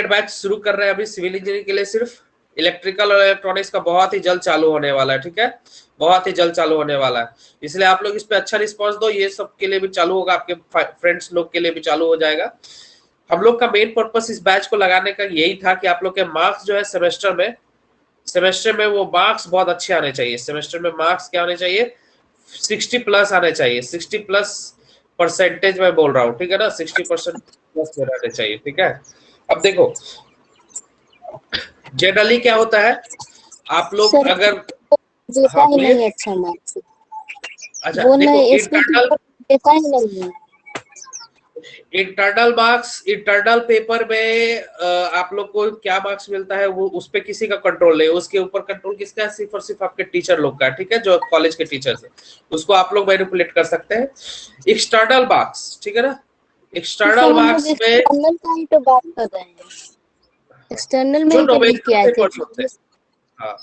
Batch शुरू कर रहे हैं अभी सिविल इंजीनियरिंग के लिए। सिर्फ इलेक्ट्रिकल और इलेक्ट्रॉनिक्स का बहुत ही जल्द चालू होने वाला है, ठीक है, बहुत ही जल्द चालू होने वाला है। इसलिए आप लोग इस पे अच्छा रिस्पॉन्स दो, ये सब के लिए भी चालू होगा, आपके फ्रेंड्स लोग के लिए भी चालू हो जाएगा। हम लोग का मेन पर्पस इस बैच को लगाने का यही था कि आप लोग के मार्क्स जो है सेमेस्टर में वो मार्क्स बहुत अच्छे आने चाहिए। सेमेस्टर में मार्क्स क्या आने चाहिए, 60+ आने चाहिए, 60+ परसेंटेज में बोल रहा हूँ, ठीक है ना, 60% प्लस में रहने चाहिए, ठीक है। अब देखो जनरली क्या होता है, आप लोग सर अगर देता हाँ ही बोलिए। नहीं अच्छा मार्क्स, अच्छा वो देखो, नहीं इंटरनल देता ही नहीं है। इंटरनल मार्क्स, इंटरनल पेपर में आप लोग को क्या मार्क्स मिलता है वो उस पे किसी का कंट्रोल नहीं, उसके ऊपर कंट्रोल किसका है, सिर्फ और सिर्फ आपके टीचर लोग का, ठीक है, जो कॉलेज के टीचर्स है, उसको आप लोग मैनिपुलेट कर सकते हैं। एक्सटर्नल मार्क्स, ठीक है ना, तो सर एक्सटर्नल हम लोग मार्क्स में एक्सटर्नल का ही तो बात कर रहे हैं, एक्सटर्नल में जो ही तो लिख के नोमेरिकल आए थे। पेपर्स होते हैं, हाँ,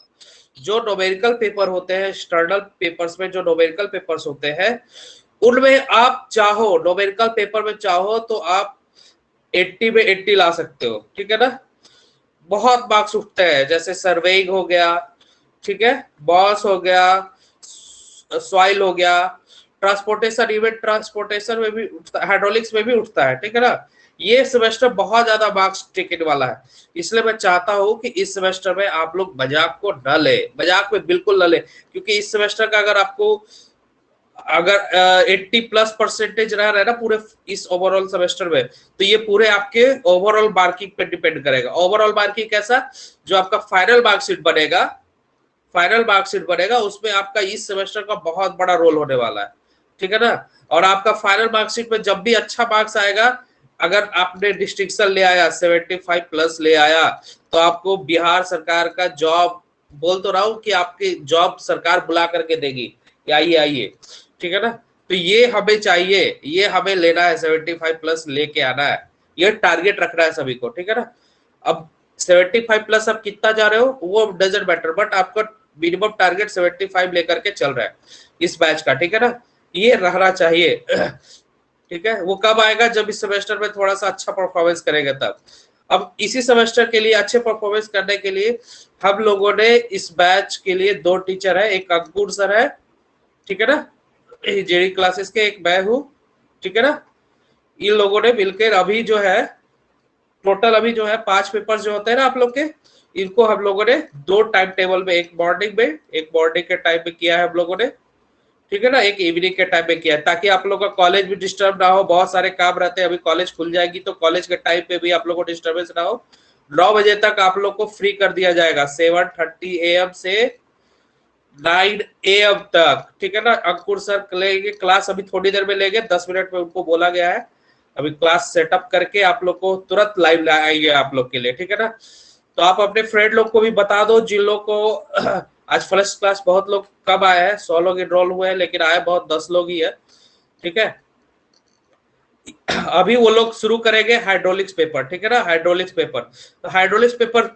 जो नोमेरिकल पेपर होते हैं, एक्सटर्नल पेपर्स में जो नोमेरिकल पेपर्स होते हैं, उनमें आप चाहो नोमेरिकल पेपर में चाहो तो आप 80 में 80 ला सकते हो, ठीक है ना। बहुत मार्क्स उठते हैं, जैसे सर्वेइंग हो गया, ठीक है, बॉस हो गया, सॉइल हो गया, ट्रांसपोर्टेशन, इवन ट्रांसपोर्टेशन में भी उठता, हाइड्रोलिक्स में भी उठता है, ठीक है ना। ये सेमेस्टर बहुत ज्यादा मार्क्स टिकट वाला है, इसलिए मैं चाहता हूं कि इस सेमेस्टर में आप लोग मजाक को न ले, मजाक में बिल्कुल न ले, क्योंकि इस सेमेस्टर का अगर आपको अगर 80+ परसेंटेज रह रहा है ना पूरे इस ओवरऑल सेमेस्टर में, तो ये पूरे आपके ओवरऑल मार्किंग पे डिपेंड करेगा। ओवरऑल मार्किंग कैसा, जो आपका फाइनल मार्कशीट बनेगा, फाइनल मार्कशीट बनेगा, उसमें आपका इस सेमेस्टर का बहुत बड़ा रोल होने वाला है, ठीक है ना। और आपका फाइनल मार्कशीट में जब भी अच्छा मार्क्स आएगा, अगर आपने डिस्टिंक्शन ले आया, 75+ ले आया, तो आपको बिहार सरकार का जॉब, बोल तो रहा हूं कि आपकी जॉब सरकार बुला करके देगी कि आइए आइए, ठीक है ना। तो ये हमें चाहिए, ये हमें लेना है, 75+ लेके आना है, ये टारगेट रखना है सभी को, ठीक है ना। अब 75+ आप कितना जा रहे हो वो डजेंट मैटर, बट आपका मिनिमम टारगेट 75 लेकर के चल रहा है इस बैच का, ठीक है ना, ये रहना चाहिए। ठीक है, वो कब आएगा, जब इस सेमेस्टर में थोड़ा सा अच्छा परफॉर्मेंस करेगा तब। अब इसी सेमेस्टर के लिए अच्छे परफॉर्मेंस करने के लिए हम लोगों ने इस बैच के लिए 2 टीचर है, एक अंकुर सर है, ठीक है ना, जेडी क्लासेस के, एक मैं हूँ, ठीक है ना। इन लोगों ने मिलकर अभी जो है टोटल अभी जो है 5 पेपर जो होते हैं ना आप लोग के, इनको हम लोगों ने 2 टाइम टेबल में, एक मॉर्निंग में, एक मॉर्निंग के टाइम में किया है हम लोगों ने, ठीक है ना, एक इवनिंग के टाइम में किया है, ताकि आप लोग का कॉलेज भी डिस्टर्ब ना हो, बहुत सारे काम रहते हैं, अभी कॉलेज खुल जाएगी तो कॉलेज के टाइम पे भी आप लोग को डिस्टर्बेंस ना हो। 9 बजे तक आप लोग को फ्री कर दिया जाएगा, 7:30 AM से 9 AM तक, ठीक है ना। अंकुर सर लेंगे क्लास, अभी थोड़ी देर में लेंगे, 10 मिनट में उनको बोला गया है, अभी क्लास सेटअप करके आप लोग को तुरंत लाइव आएंगे आप लोग के लिए, ठीक है ना। तो आप अपने फ्रेंड लोग को भी बता दो, जिन लोग को आज फर्स्ट क्लास बहुत लोग कम आए हैं, 100 लोग इनरोल हुए हैं, लेकिन आए बहुत 10 लोग ही है, ठीक है। अभी वो लोग शुरू करेंगे हाइड्रोलिक्स पेपर, ठीक है ना, हाइड्रोलिक्स पेपर। तो हाइड्रोलिक्स पेपर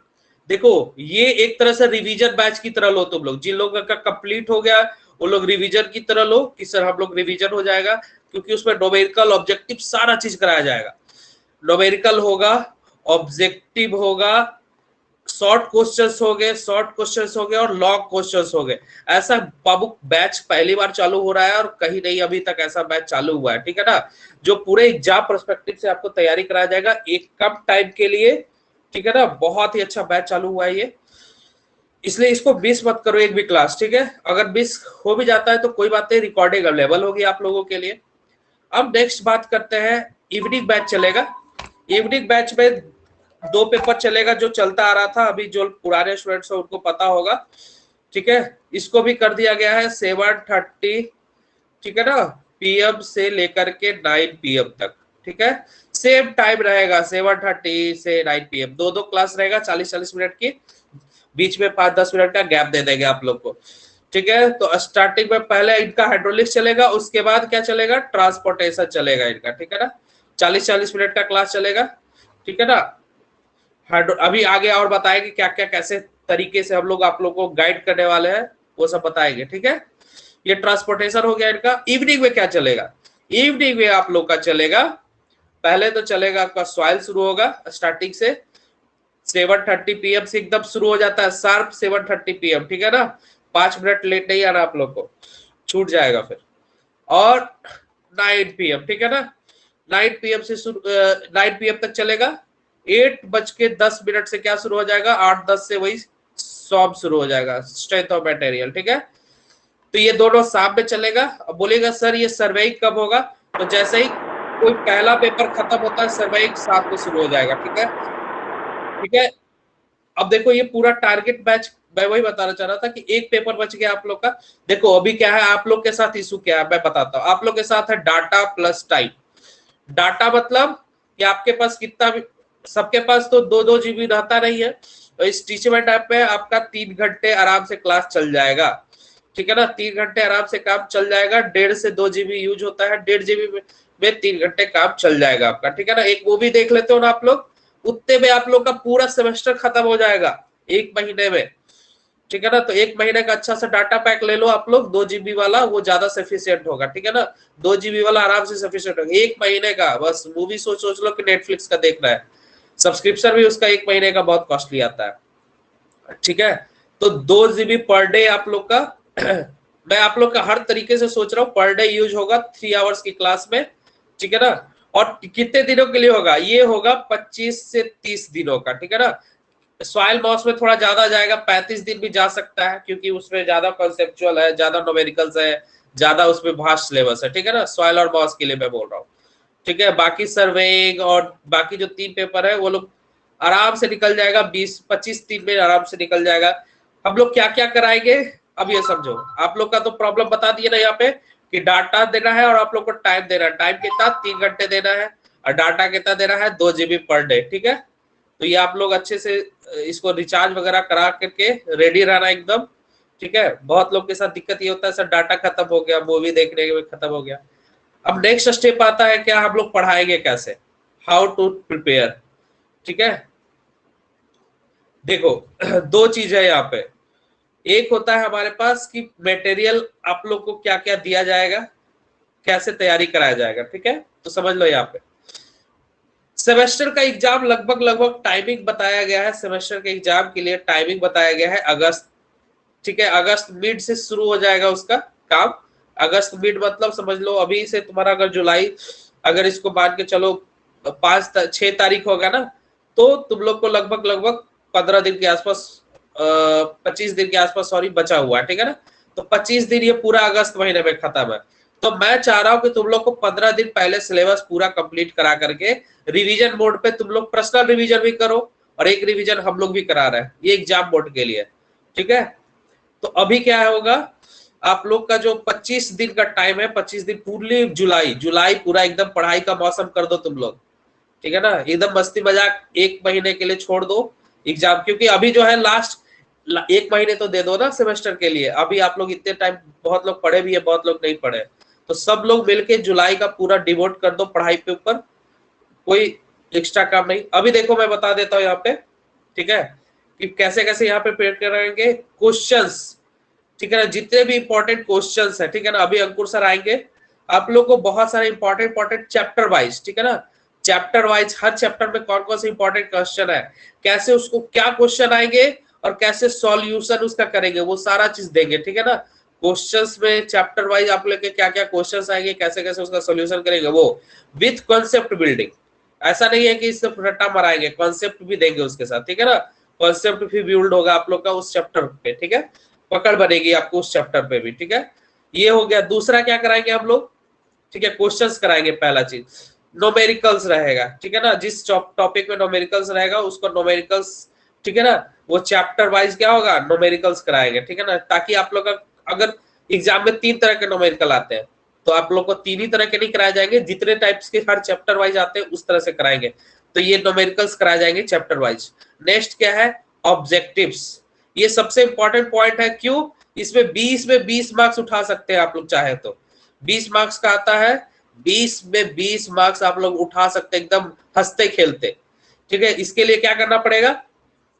देखो, ये एक तरह से रिवीजन बैच की तरह लो, तुम लोग जिन लोगों का कंप्लीट हो गया वो लोग रिवीजन की तरह लो कि सर हम लोग रिवीजन हो जाएगा, क्योंकि उसमें न्यूमेरिकल ऑब्जेक्टिव सारा चीज कराया जाएगा, न्यूमेरिकल होगा, ऑब्जेक्टिव होगा, शॉर्ट क्वेश्चंस हो गए और लॉन्ग क्वेश्चंस हो गए। ऐसा बाबू बैच पहली बार चालू हो रहा है और कहीं नहीं अभी तक ऐसा बैच चालू हुआ है, ठीक है ना, जो पूरे एग्जाम पर्सपेक्टिव से आपको तैयारी कराया जाएगा एक कम टाइम के लिए, ठीक है ना। बहुत ही अच्छा बैच चालू हुआ है ये, इसलिए इसको मिस मत करो एक भी क्लास, ठीक है। अगर मिस हो भी जाता है तो कोई बात नहीं, रिकॉर्डिंग अवेलेबल होगी आप लोगों के लिए। अब नेक्स्ट बात करते हैं, इवनिंग बैच चलेगा। इवनिंग बैच में 2 पेपर चलेगा, जो चलता आ रहा था, अभी जो पुराने स्टूडेंट्स हैं उनको पता होगा, ठीक है। इसको भी कर दिया गया है 7:30, ठीक है ना, PM से लेकर के 9 PM तक, ठीक है। सेम टाइम रहेगा, 7:30 से 9 PM, 2 क्लास रहेगा, 40-40 मिनट की, बीच में 5-10 मिनट का गैप दे देंगे आप लोग को, ठीक है। तो स्टार्टिंग में पहले इनका हाइड्रोलिक्स चलेगा, उसके बाद क्या चलेगा, ट्रांसपोर्टेशन चलेगा इनका, ठीक है ना, 40-40 मिनट का क्लास चलेगा, ठीक है ना। अभी आगे और बताएंगे क्या क्या कैसे तरीके से हम लोग आप लोग को गाइड करने वाले हैं, वो सब बताएंगे, ठीक है। ये ट्रांसपोर्टेशन हो गया इनका। इवनिंग में क्या चलेगा, इवनिंग में आप लोग का चलेगा, पहले तो चलेगा आपका सॉइल शुरू होगा स्टार्टिंग से, 7:30 PM से एकदम शुरू हो जाता है, शार्प 7:30 PM, ठीक है ना। 5 मिनट लेट नहीं आना आप लोग को, छूट जाएगा फिर। और 9 PM, ठीक है ना, 9 PM से 9 PM तक चलेगा। 8:10 से क्या शुरू हो जाएगा, 8:10 से वही सॉल्व शुरू हो जाएगा, स्ट्रेंथ ऑफ मटेरियल, ठीक है। तो ये दोनों शाम में चलेगा। अब बोलेगा सर ये सर्वे कब होगा, तो जैसे ही कोई पहला पेपर खत्म होता है सर्वे 7 को शुरू हो जाएगा, ठीक है, ठीक है। अब देखो ये पूरा टारगेट बैच, मैं वही बताना चाह रहा था कि एक पेपर बच गया आप लोग का। देखो अभी क्या है आप लोग के साथ इशू, क्या है मैं बताता हूँ। आप लोग के साथ है डाटा प्लस टाइम। डाटा मतलब कि आपके पास कितना भी, सबके पास तो 2-2 GB रहता नहीं है, तो इस टीचमेंट ऐप में आपका 3 घंटे आराम से क्लास चल जाएगा, ठीक है ना। 3 घंटे आराम से काम चल जाएगा, 1.5 से 2 GB यूज होता है, 1.5 GB में 3 घंटे काम चल जाएगा आपका, ठीक है ना। एक मूवी देख लेते हो ना आप लोग, उतने में आप लोग का पूरा सेमेस्टर खत्म हो जाएगा 1 महीने में, ठीक है ना। तो 1 महीने का अच्छा सा डाटा पैक ले लो आप लोग, 2 GB वाला, वो ज्यादा सफिशियंट होगा, ठीक है ना। 2 GB वाला आराम से सफिशियंट होगा 1 महीने का। बस मूवी सोच लो कि नेटफ्लिक्स का देखना है, सब्सक्रिप्शन भी उसका 1 महीने का बहुत कॉस्टली आता है, ठीक है। तो 2 GB पर डे आप लोग का मैं आप लोग का हर तरीके से सोच रहा हूँ, पर डे यूज होगा 3 आवर्स की क्लास में, ठीक है ना। और कितने दिनों के लिए होगा, ये होगा 25 से 30 दिनों का, ठीक है ना। सॉइल मॉस में थोड़ा ज्यादा जाएगा, 35 दिन भी जा सकता है, क्योंकि उसमें ज्यादा कॉन्सेप्चुअल है, ज्यादा न्यूमेरिकल्स है, ज्यादा उसमें भास्ट सिलेबस है, ठीक है ना। सॉइल और मॉस के लिए मैं बोल रहा हूँ, ठीक है। बाकी सर्वेइंग और बाकी जो 3 पेपर है वो लोग आराम से निकल जाएगा, 20-25 दिन में आराम से निकल जाएगा। हम लोग क्या क्या कराएंगे अब ये समझो। आप लोग का तो प्रॉब्लम बता दिए ना यहाँ पे कि डाटा देना है और आप लोग को टाइम देना है। टाइम कितना, 3 घंटे देना है, और डाटा कितना देना है, 2 GB पर डे, ठीक है। तो ये आप लोग अच्छे से इसको रिचार्ज वगैरह करा करके रेडी रहना एकदम, ठीक है। बहुत लोग के साथ दिक्कत ये होता है सर डाटा खत्म हो गया, मूवी देखने में खत्म हो गया। अब नेक्स्ट स्टेप आता है क्या, हम लोग पढ़ाएंगे कैसे, हाउ टू प्रिपेयर, ठीक है। देखो 2 चीज है यहाँ पे। एक होता है हमारे पास कि मटेरियल आप लोग को क्या क्या दिया जाएगा, कैसे तैयारी कराया जाएगा, ठीक है। तो समझ लो यहाँ पे सेमेस्टर का एग्जाम लगभग टाइमिंग बताया गया है। सेमेस्टर के एग्जाम के लिए टाइमिंग बताया गया है अगस्त, ठीक है। अगस्त मिड से शुरू हो जाएगा उसका काम। अगस्त मिड मतलब समझ लो अभी से तुम्हारा अगर जुलाई, अगर इसको मान के चलो 6 तारीख होगा ना, तो तुम लोग को लगभग 15 दिन के आसपास, 25 दिन के आसपास सॉरी बचा हुआ है, ठीक है ना। तो 25 दिन ये पूरा अगस्त महीने में खत्म है। तो मैं चाह रहा हूं कि तुम लोग को 15 दिन पहले सिलेबस पूरा कंप्लीट करा करके रिवीजन मोड पे तुम लोग पर्सनल रिवीजन भी करो, और एक रिवीजन हम लोग भी करा रहे हैं ये एग्जाम मोड के लिए, ठीक है। तो अभी क्या होगा, आप लोग का जो 25 दिन का टाइम है, 25 दिन पूरी जुलाई पूरा एकदम पढ़ाई का मौसम कर दो तुम लोग, ठीक है ना। एकदम मस्ती मजाक 1 महीने के लिए छोड़ दो एग्जाम, क्योंकि अभी जो है लास्ट 1 महीने तो दे दो ना सेमेस्टर के लिए। अभी आप लोग इतने टाइम, बहुत लोग पढ़े भी है, बहुत लोग नहीं पढ़े, तो सब लोग मिलके जुलाई का पूरा डिवोट कर दो पढ़ाई पे ऊपर, कोई एक्स्ट्रा काम नहीं। अभी देखो मैं बता देता हूँ यहाँ पे, ठीक है, कि कैसे कैसे यहाँ पे प्रिपेयर करेंगे क्वेश्चंस, ठीक है ना। जितने भी इंपॉर्टेंट क्वेश्चंस है, ठीक है ना। अभी अंकुर सर आएंगे, आप लोग को बहुत सारे इंपॉर्टेंट चैप्टर वाइज, ठीक है ना, चैप्टर वाइज हर चैप्टर में कौन कौन से इंपॉर्टेंट क्वेश्चन है, कैसे उसको क्या क्वेश्चन आएंगे और कैसे सॉल्यूशन उसका करेंगे, वो सारा चीज देंगे, ठीक है ना। क्वेश्चंस में चैप्टर वाइज आप लोग के क्या क्या क्वेश्चंस आएंगे, कैसे कैसे उसका सॉल्यूशन करेंगे, वो विथ कॉन्सेप्ट बिल्डिंग। ऐसा नहीं है कि सिर्फ रट्टा मराएंगे, कॉन्सेप्ट भी देंगे उसके साथ, ठीक है ना। कॉन्सेप्ट भी बिल्ड होगा आप लोग का उस चैप्टर पे, ठीक है। पकड़ बनेगी आपको उस चैप्टर पे भी, ठीक है। ये हो गया। दूसरा क्या कराएंगे हम लोग, ठीक है, क्वेश्चंस कराएंगे। पहला चीज नोमेरिकल्स रहेगा, ठीक है ना। जिस टॉपिक में नोमेरिकल्स रहेगा उसको नोमेरिकल्स, ठीक है ना, वो चैप्टर वाइज क्या होगा नोमेरिकल्स कराएंगे, ठीक है ना। ताकि आप लोग अगर एग्जाम में 3 तरह के नोमेरिकल आते हैं, तो आप लोग को 3 ही तरह के नहीं कराए जाएंगे, जितने टाइप्स के हर चैप्टर वाइज आते हैं उस तरह से कराएंगे। तो ये नोमेरिकल्स कराए जाएंगे चैप्टर वाइज। नेक्स्ट क्या है, ऑब्जेक्टिव्स। ये सबसे इंपॉर्टेंट पॉइंट है, क्यों, इसमें 20 में 20 मार्क्स उठा सकते हैं आप लोग चाहे तो। 20 मार्क्स का आता है, 20 में 20 मार्क्स आप लोग उठा सकते एकदम हंसते खेलते, ठीक है। इसके लिए क्या करना पड़ेगा,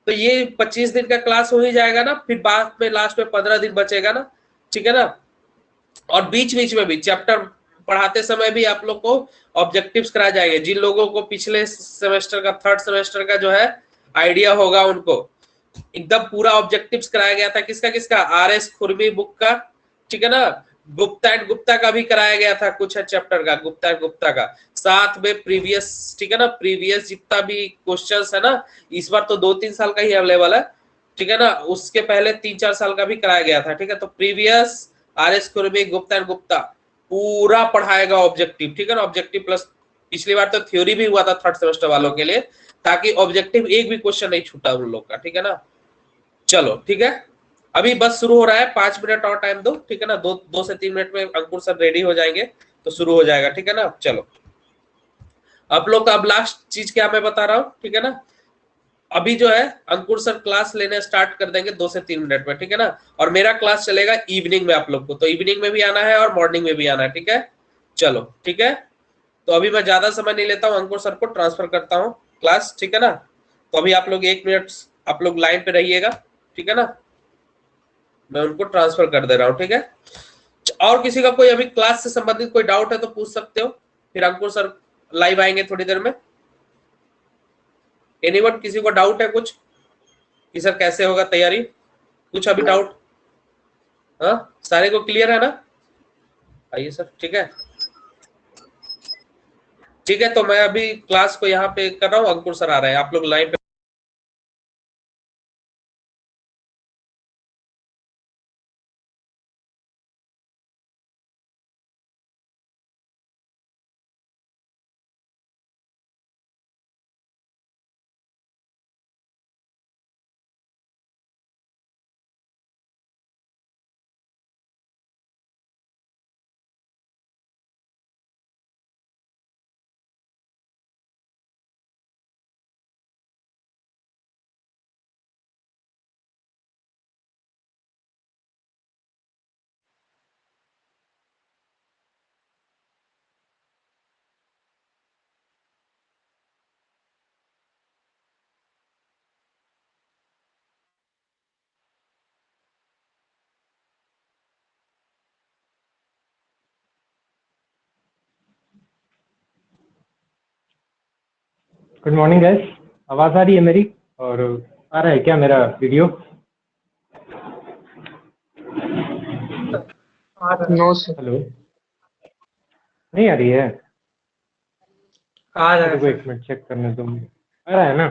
तो ये 25 दिन का क्लास हो ही जाएगा ना, फिर बाद में लास्ट में 15 दिन बचेगा ना, ठीक है ना। और बीच बीच में भी चैप्टर पढ़ाते समय भी आप लोग को ऑब्जेक्टिव्स कराए जाएंगे। जिन लोगों को पिछले सेमेस्टर का, 3rd सेमेस्टर का जो है आइडिया होगा उनको। एकदम पूरा ऑब्जेक्टिव्स कराया गया था, किसका किसका, RS खुरमी बुक का, ठीक है ना, गुप्ता एंड गुप्ता का भी कराया गया था कुछ चैप्टर का, गुप्ता एंड गुप्ता का, साथ में प्रीवियस, ठीक है ना, प्रीवियस जितना भी क्वेश्चंस है ना, इस बार तो 2-3 साल का ही अवेलेबल है, ठीक है ना, उसके पहले 3-4 साल का भी कराया गया था, ठीक है। तो प्रीवियस RS खुरमी गुप्ता एंड गुप्ता पूरा पढ़ाएगा ऑब्जेक्टिव, ठीक है ना, ऑब्जेक्टिव प्लस पिछली बार तो थ्योरी भी हुआ था थर्ड सेमेस्टर वालों के लिए, ताकि ऑब्जेक्टिव एक भी क्वेश्चन नहीं छूटा उन लोग का, ठीक है ना। चलो ठीक है, अभी बस शुरू हो रहा है, 5 मिनट और टाइम दो, ठीक है ना, 2 से 3 मिनट में अंकुर सर रेडी हो जाएंगे तो शुरू हो जाएगा, ठीक है ना। चलो आप लोग का अब लास्ट चीज क्या मैं बता रहा हूँ, ठीक है ना, अभी जो है अंकुर सर क्लास लेने स्टार्ट कर देंगे 2 से 3 मिनट में, ठीक है ना, और मेरा क्लास चलेगा इवनिंग में आप लोग को, तो इवनिंग में भी आना है और मॉर्निंग में भी आना है, ठीक है। चलो ठीक है, तो अभी मैं ज्यादा समय नहीं लेता हूँ, अंकुर सर को ट्रांसफर करता हूँ क्लास, ठीक है ना। तो अभी आप लोग 1 मिनट आप लोग लाइन पे रहिएगा, ठीक है ना, मैं उनको ट्रांसफर कर दे रहा हूँ, ठीक है। और किसी का कोई अभी क्लास से संबंधित कोई डाउट है तो पूछ सकते हो, फिर अंकुर सर लाइव आएंगे थोड़ी देर में। एनीवन, किसी को डाउट है कुछ कि सर कैसे होगा तैयारी, कुछ अभी डाउट? हाँ, सारे को क्लियर है ना? आइए सर, ठीक है, ठीक है, तो मैं अभी क्लास को यहाँ पे कर रहा हूँ, अंकुर सर आ रहे हैं, आप लोग लाइन पे। गुड मॉर्निंग गाइस, आवाज़ आ रही है मेरी? और आ रहा है क्या मेरा वीडियो? No sir. हेलो, नहीं आ रही है? आ रहा है रुको सर। 1 मिनट चेक करने दो मुझे। आ रहा है ना?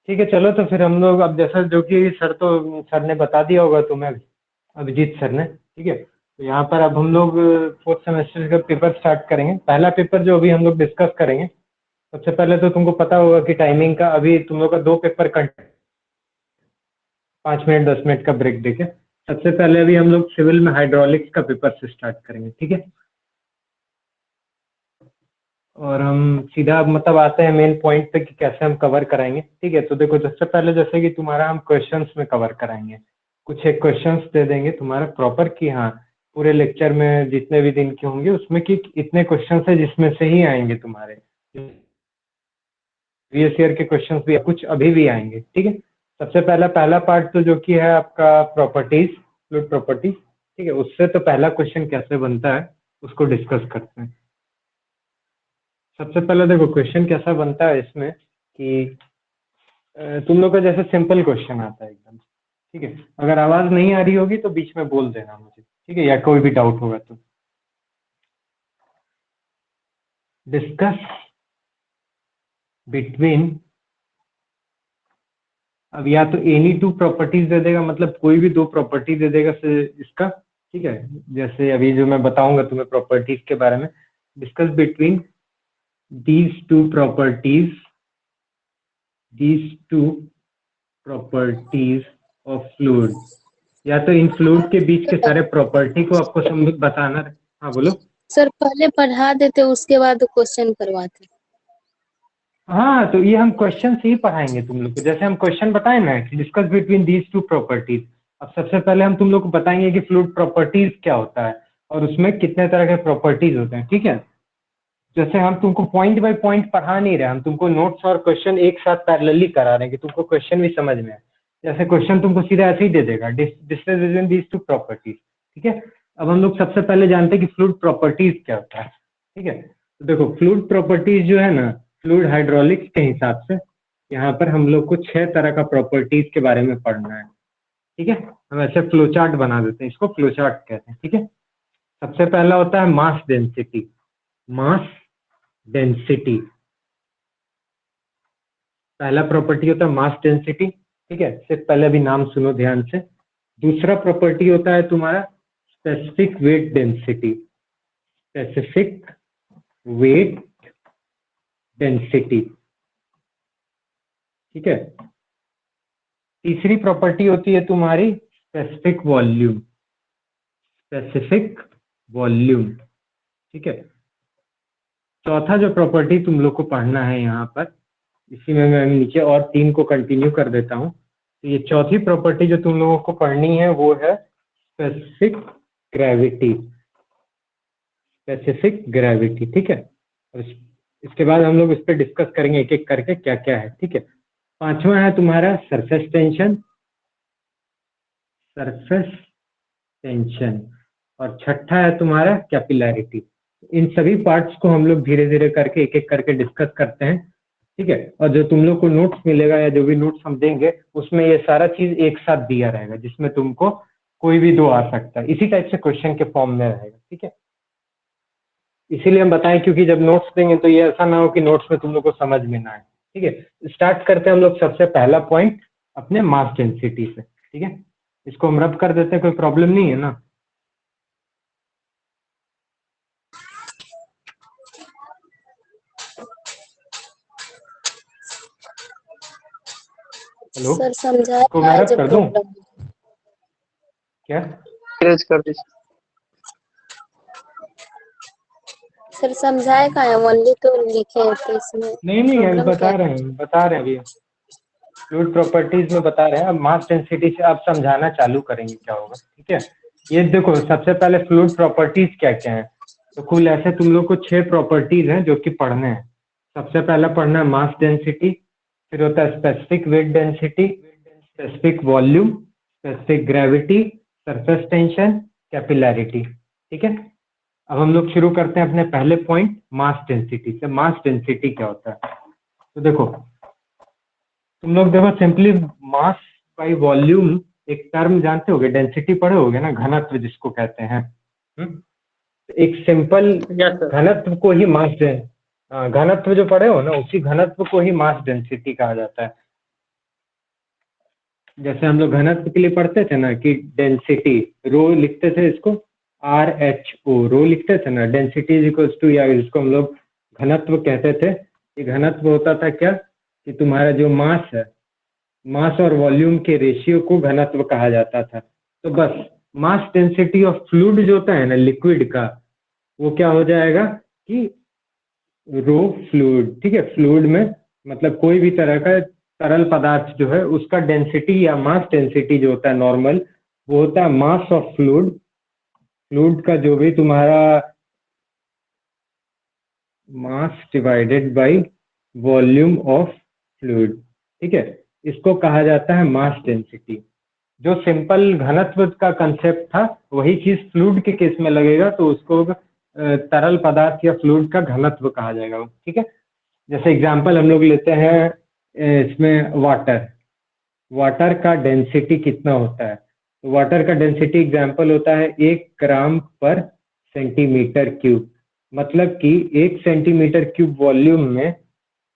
ठीक है, चलो तो फिर हम लोग अब जैसा जो कि सर ने बता दिया होगा तुम्हें, अभिजीत सर ने, ठीक है। तो यहाँ पर अब हम लोग 4th सेमेस्टर का पेपर स्टार्ट करेंगे। पहला पेपर जो अभी हम लोग डिस्कस करेंगे, सबसे पहले तो तुमको पता होगा कि टाइमिंग का अभी तुम लोग का 2 पेपर 5 मिनट 10 मिनट का ब्रेक देके, सबसे पहले अभी हम लोग सिविल में हाइड्रोलिक्स का पेपर से स्टार्ट करेंगे, ठीक है। और हम सीधा मतलब आते हैं मेन पॉइंट पे कि कैसे हम कवर कराएंगे, ठीक है। तो देखो, सबसे पहले जैसे कि तुम्हारा हम क्वेश्चंस में कवर कराएंगे, कुछ एक क्वेश्चंस दे देंगे तुम्हारा प्रॉपर कि हाँ पूरे लेक्चर में जितने भी दिन के होंगे उसमें कि इतने क्वेश्चंस है जिसमें से ही आएंगे तुम्हारे प्रीवियस ईयर के क्वेश्चंस भी कुछ अभी भी आएंगे, ठीक है। सबसे पहला पार्ट तो जो कि है आपका प्रॉपर्टीज, फ्लूइड प्रॉपर्टीज, ठीक है। उससे तो पहला क्वेश्चन कैसे बनता है उसको डिस्कस करते हैं। सबसे पहले देखो क्वेश्चन कैसा बनता है इसमें कि तुम लोग का जैसे सिंपल क्वेश्चन आता है एकदम, ठीक है। अगर आवाज नहीं आ रही होगी तो बीच में बोल देना मुझे, ठीक है, या कोई भी डाउट होगा तो। डिस्कस बिटवीन, अब या तो एनी 2 प्रॉपर्टीज दे देगा, मतलब कोई भी 2 प्रॉपर्टी दे देगा से इसका, ठीक है। जैसे अभी जो मैं बताऊंगा तुम्हें प्रॉपर्टीज के बारे में, discuss between these two properties of fluid, या तो इन फ्लूइड के बीच के सारे प्रॉपर्टी को आपको बताना। हाँ बोलो। सर पहले पढ़ा देते उसके बाद क्वेश्चन करवाते। हाँ, तो ये हम क्वेश्चन से ही पढ़ाएंगे तुम लोग को, जैसे हम क्वेश्चन बताए ना कि डिस्कस बिटवीन दीज 2 प्रॉपर्टीज। अब सबसे पहले हम तुम लोग को बताएंगे कि फ्लूइड प्रॉपर्टीज क्या होता है और उसमें कितने तरह के प्रॉपर्टीज होते हैं, ठीक है। जैसे हम तुमको पॉइंट बाय पॉइंट पढ़ा नहीं रहे, हम तुमको नोट्स और क्वेश्चन एक साथ पैरेलली करा रहे हैं कि तुमको क्वेश्चन भी समझ में आए। जैसे क्वेश्चन तुमको सीधा ऐसे ही दे देगा, डिस्कस बिटवीन दीज 2 प्रॉपर्टीज, ठीक है। अब हम लोग सबसे पहले जानते हैं कि फ्लूइड प्रॉपर्टीज क्या होता है, ठीक है। तो देखो फ्लूइड प्रॉपर्टीज जो है ना, फ्लूइड हाइड्रोलिक्स के हिसाब से यहाँ पर हम लोग को 6 तरह का प्रॉपर्टीज के बारे में पढ़ना है, ठीक है। हम ऐसे फ्लो चार्ट बना देते हैं, इसको फ्लो चार्ट कहते हैं, ठीक है। सबसे पहला होता है मास डेंसिटी। मास डेंसिटी पहला प्रॉपर्टी होता है मास डेंसिटी, ठीक है। सिर्फ पहले भी नाम सुनो ध्यान से। दूसरा प्रॉपर्टी होता है तुम्हारा specific weight density. Specific weight density, ठीक है। तीसरी प्रॉपर्टी होती है तुम्हारी स्पेसिफिक वॉल्यूम। स्पेसिफिक वॉल्यूम, ठीक है। चौथा जो प्रॉपर्टी तुम लोग को पढ़ना है यहाँ पर, इसी में मैं नीचे और 3 को कंटिन्यू कर देता हूँ। तो ये चौथी प्रॉपर्टी जो तुम लोगों को पढ़नी है वो है स्पेसिफिक ग्रेविटी। स्पेसिफिक ग्रेविटी, ठीक है। और इसके बाद हम लोग इस पर डिस्कस करेंगे एक एक करके क्या क्या है, ठीक है। पांचवा है तुम्हारा सरफेस टेंशन। Surface tension. और छठा है तुम्हारा कैपिलैरिटी। इन सभी पार्ट्स को हम लोग धीरे धीरे करके एक एक करके डिस्कस करते हैं, ठीक है। और जो तुम लोग को नोट्स मिलेगा या जो भी नोट्स हम देंगे उसमें ये सारा चीज एक साथ दिया रहेगा, जिसमें तुमको कोई भी दो आ सकता है, इसी टाइप से क्वेश्चन के फॉर्म में रहेगा, ठीक है। इसीलिए हम बताएं क्योंकि जब नोट्स देंगे तो ये ऐसा ना हो कि नोट्स में तुम लोग को समझ में ना आए, ठीक है। स्टार्ट करते हैं हम लोग सबसे पहला पॉइंट अपने मास डेंसिटी से, ठीक है। इसको हम रब कर देते हैं, कोई प्रॉब्लम नहीं है ना। हेलो, सर समझाए इसको का मैं है रब जो कर दूं प्रॉब्लम क्या? इरेज कर दीजिए। सर समझाए का है, ओनली तो लिखे हैं तो इसमें नहीं हम प्रॉब्लम क्या है? बता रहे हैं अभी फ्लूइड प्रॉपर्टीज में बता रहे हैं। अब मास डेंसिटी से आप समझाना चालू करेंगे क्या होगा, ठीक है। ये देखो सबसे पहले फ्लूइड प्रॉपर्टीज क्या क्या है। तो कुल ऐसे तुम लोग को 6 प्रॉपर्टीज हैं जो कि पढ़ने हैं। सबसे पहला पढ़ना है मास डेंसिटी, फिर होता है specific weight density, specific volume, specific gravity, surface tension, capillarity, ठीक है। अब हम लोग शुरू करते हैं अपने पहले पॉइंट मास डेंसिटी से। मास डेंसिटी क्या होता है? तो देखो तुम लोग देखो सिंपली मास बाई वॉल्यूम एक टर्म जानते होगे, डेंसिटी पढ़े होगे ना, घनत्व जिसको कहते हैं। एक सिंपल यस सर। घनत्व को ही घनत्व जो पढ़े हो ना, उसी घनत्व को ही मास डेंसिटी कहा जाता है। जैसे हम लोग घनत्व के लिए पढ़ते थे ना कि डेंसिटी रो लिखते थे, इसको RHO रो लिखते थे ना। डेंसिटी इज इक्वल्स टू, या जिसको हम लोग घनत्व कहते थे, ये घनत्व होता था क्या कि तुम्हारा जो मास है, मास और वॉल्यूम के रेशियो को घनत्व कहा जाता था। तो बस मास डेंसिटी ऑफ फ्लूइड जो होता है ना, लिक्विड का, वो क्या हो जाएगा कि रो फ्लूइड, ठीक है। फ्लूइड में मतलब कोई भी तरह का तरल पदार्थ जो है उसका डेंसिटी या मास डेंसिटी जो होता है नॉर्मल, वो होता है मास ऑफ फ्लूइड। फ्लूइड का जो भी तुम्हारा mass divided by volume of fluid, ठीक है, इसको कहा जाता है मास डेंसिटी। जो सिंपल घनत्व का कंसेप्ट था वही चीज फ्लूइड के केस में लगेगा, तो उसको तरल पदार्थ या फ्लूइड का घनत्व कहा जाएगा, ठीक है। जैसे एग्जांपल हम लोग लेते हैं इसमें वाटर। वाटर का डेंसिटी कितना होता है? तो वाटर का डेंसिटी एग्जांपल होता है 1 ग्राम पर सेंटीमीटर क्यूब। मतलब कि 1 सेंटीमीटर क्यूब वॉल्यूम में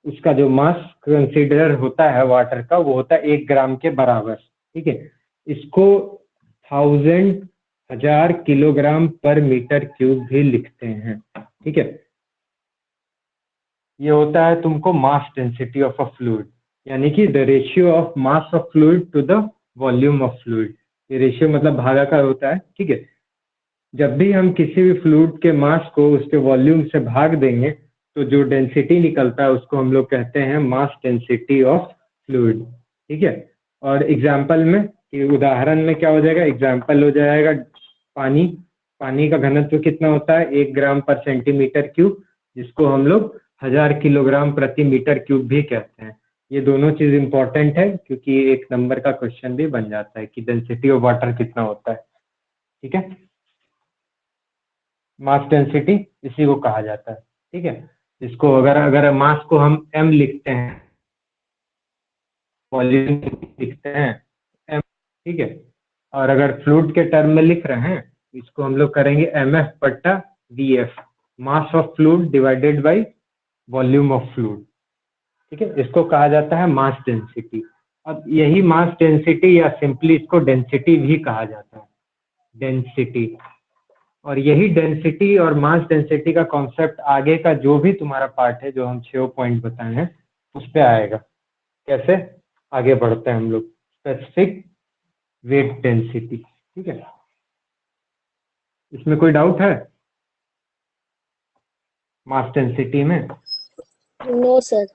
उसका जो मास कंसिडर होता है वाटर का, वो होता है 1 ग्राम के बराबर, ठीक है। इसको 1000 किलोग्राम पर मीटर क्यूब भी लिखते हैं, ठीक है। ये होता है तुमको mass density of a fluid, यानी कि the ratio of mass of fluid to the volume of fluid. ये रेशियो मतलब भागाकार होता है, ठीक है। जब भी हम किसी भी फ्लूइड के मास को उसके वॉल्यूम से भाग देंगे तो जो डेंसिटी निकलता है उसको हम लोग कहते हैं मास डेंसिटी ऑफ फ्लूइड, ठीक है। और एग्जाम्पल में, उदाहरण में क्या हो जाएगा, एग्जाम्पल हो जाएगा पानी। पानी का घनत्व कितना होता है? 1 ग्राम पर सेंटीमीटर क्यूब, जिसको हम लोग 1000 किलोग्राम प्रति मीटर क्यूब भी कहते हैं। ये दोनों चीज इंपॉर्टेंट है क्योंकि एक नंबर का क्वेश्चन भी बन जाता है कि डेंसिटी ऑफ वाटर कितना होता है, ठीक है। मास डेंसिटी इसी को कहा जाता है, ठीक है। इसको अगर अगर मास को हम m लिखते हैं, वॉल्यूम लिखते हैं m, ठीक है। और अगर फ्लूइड के टर्म में लिख रहे हैं इसको हम लोग करेंगे mf बट्टा vf, mass of fluid divided by volume of fluid, ठीक है। इसको कहा जाता है मास डेंसिटी। अब यही मास डेंसिटी या सिंपली इसको डेंसिटी भी कहा जाता है, डेंसिटी। और यही डेंसिटी और मास डेंसिटी का कॉन्सेप्ट आगे का जो भी तुम्हारा पार्ट है, जो हम 6 पॉइंट बताए हैं, उस पे आएगा। कैसे आगे बढ़ते हैं हम लोग, स्पेसिफिक वेट डेंसिटी, ठीक है। इसमें कोई डाउट है मास डेंसिटी में? No sir.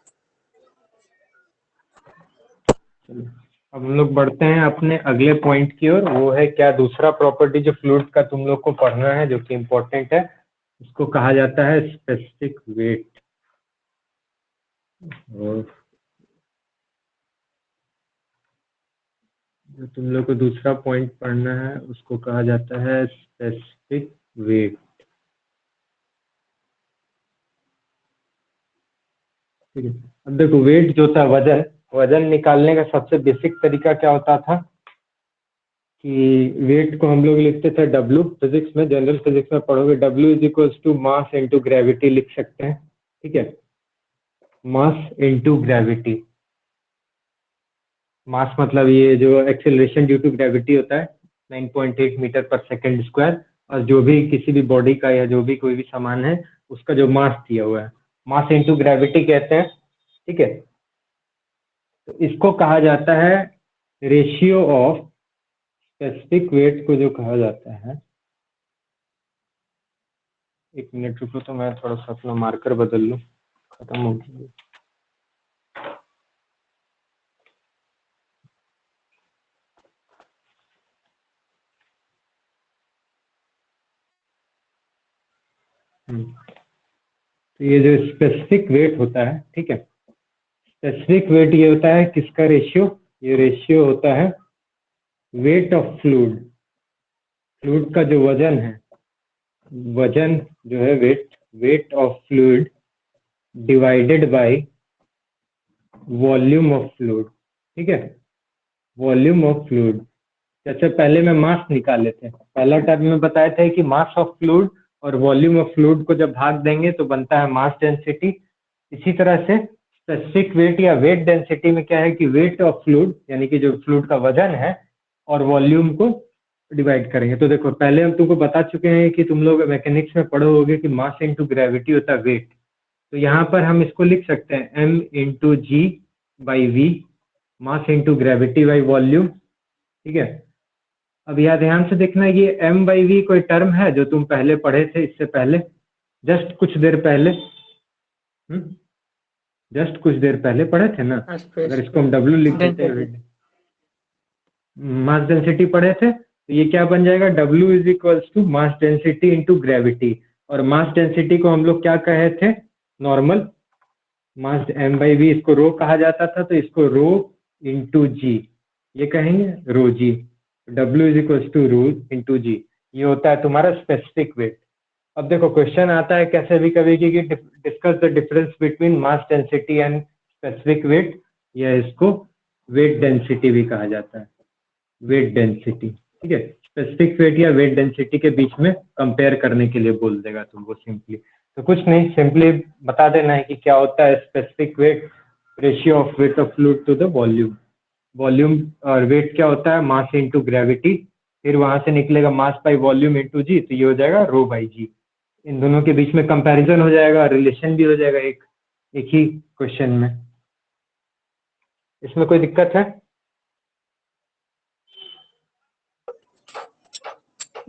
चलो अब हम लोग बढ़ते हैं अपने अगले पॉइंट की ओर। वो है क्या, दूसरा प्रॉपर्टी जो फ्लूइड का तुम लोग को पढ़ना है, जो कि इम्पोर्टेंट है, उसको कहा जाता है स्पेसिफिक वेट। और जो तुम लोग को दूसरा पॉइंट पढ़ना है उसको कहा जाता है स्पेसिफिक वेट, ठीक है। अब देखो वेट जो था, वजन, वजन निकालने का सबसे बेसिक तरीका क्या होता था कि वेट को हम लोग लिखते थे W। फिजिक्स में, जनरल फिजिक्स में पढ़ोगे, W is equals to mass into gravity लिख सकते हैं, ठीक है। मास इंटू ग्रेविटी, मास मतलब ये जो एक्सेलरेशन ड्यू टू ग्रेविटी होता है 9.8 मीटर पर सेकेंड स्क्वायर, और जो भी किसी भी बॉडी का या जो भी कोई भी सामान है उसका जो मास दिया हुआ है, मास इंटू ग्रेविटी कहते हैं, ठीक है। तो इसको कहा जाता है रेशियो ऑफ स्पेसिफिक वेट को जो कहा जाता है। एक मिनट रुको तो मैं थोड़ा सा अपना मार्कर बदल लूं, खत्म हो गया। तो ये जो स्पेसिफिक वेट होता है, ठीक है, स्पेसिफिक वेट ये होता है किसका रेशियो, ये रेशियो होता है वेट ऑफ फ्लूइड, फ्लूइड का जो वजन है, वजन जो है weight, weight of fluid divided by volume of fluid, ठीक है, वॉल्यूम ऑफ फ्लूइड। जैसे पहले में मास निकाले थे, पहला टर्म में बताए थे कि मास ऑफ फ्लूइड और वॉल्यूम ऑफ फ्लूइड को जब भाग देंगे तो बनता है मास डेंसिटी। इसी तरह से स्पेसिफिक वेट या वेट डेंसिटी में क्या है कि वेट ऑफ फ्लूइड यानी कि जो फ्लूइड का वजन है और वॉल्यूम को डिवाइड करेंगे। तो देखो पहले हम तुमको बता चुके हैं कि तुम लोग मैकेनिक्स में पढ़े होगे कि मास इंटू ग्रेविटी होता है वेट। तो यहाँ पर हम इसको लिख सकते हैं m into g by v, mass into gravity by volume, ठीक है। अब यह ध्यान से देखना, ये m बाई वी कोई टर्म है जो तुम पहले पढ़े थे इससे पहले, जस्ट कुछ देर पहले, जस्ट कुछ देर पहले पढ़े थे ना। अगर इसको हम W लिख देते हैं, मास डेंसिटी पढ़े थे, तो ये क्या बन जाएगा, W is equals to mass density into gravity. और मास डेंसिटी को हम लोग क्या कहे थे, normal mass m by v, इसको रो कहा जाता था, तो इसको रो इंटू जी ये कहेंगे, rho G. W is equals to rho into G, ये होता है तुम्हारा स्पेसिफिक वेट। अब देखो क्वेश्चन आता है कैसे भी कभी कि discuss the difference between mass density and specific weight, या इसको वेट डेंसिटी भी कहा जाता है, वेट डेंसिटी, ठीक है। स्पेसिफिक वेट या वेट डेंसिटी के बीच में कंपेयर करने के लिए बोल देगा तुमको सिंपली। तो कुछ नहीं, सिंपली बता देना है कि क्या होता है specific weight, ratio of weight of fluid to the volume. Volume और वेट क्या होता है, मास इंटू ग्रेविटी, फिर वहां से निकलेगा मास बाई वॉल्यूम इंटू जी, तो ये हो जाएगा रो बाई जी। इन दोनों के बीच में कंपैरिजन हो जाएगा, रिलेशन भी हो जाएगा एक ही क्वेश्चन में। इसमें कोई दिक्कत है?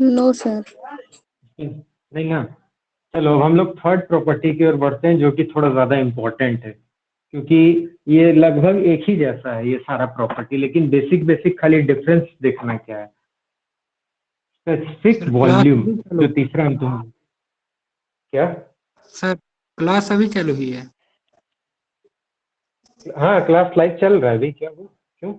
No sir. नहीं ना। चलो अब हम लोग थर्ड प्रॉपर्टी की ओर बढ़ते हैं, जो कि थोड़ा ज्यादा इम्पोर्टेंट है, क्योंकि ये लगभग एक ही जैसा है ये सारा प्रॉपर्टी, लेकिन बेसिक बेसिक खाली डिफरेंस देखना क्या है। स्पेसिफिक वॉल्यूम जो तीसरा हम तुम क्या सर क्लास अभी चालू हुई है? हाँ क्लास लाइव चल रहा है अभी, क्या हुआ, क्यों?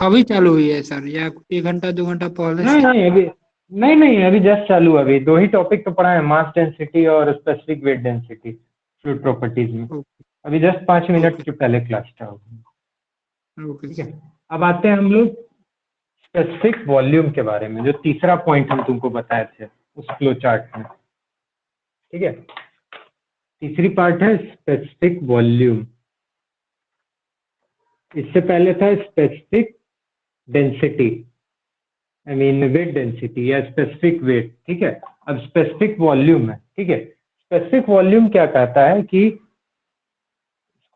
अभी चालू हुई है सर, या 1 घंटा 2 घंटा पहले नहीं से? नहीं अभी नहीं अभी जस्ट चालू, अभी 2 ही टॉपिक तो पढ़ा है, मास डेंसिटी और specific weight density fluid properties में। अभी जस्ट 5 मिनट के पहले क्लास स्टार्ट हुआ। ओके। ठीक है, अब आते हैं हम लोग स्पेसिफिक वॉल्यूम के बारे में, जो तीसरा पॉइंट हम तुमको बताए थे उस फ्लो चार्ट में। ठीक है, तीसरी पार्ट है स्पेसिफिक वॉल्यूम। इससे पहले था specific density, I mean weight density या स्पेसिफिक वेट। ठीक है, अब स्पेसिफिक वॉल्यूम है। ठीक है, स्पेसिफिक वॉल्यूम क्या कहता है कि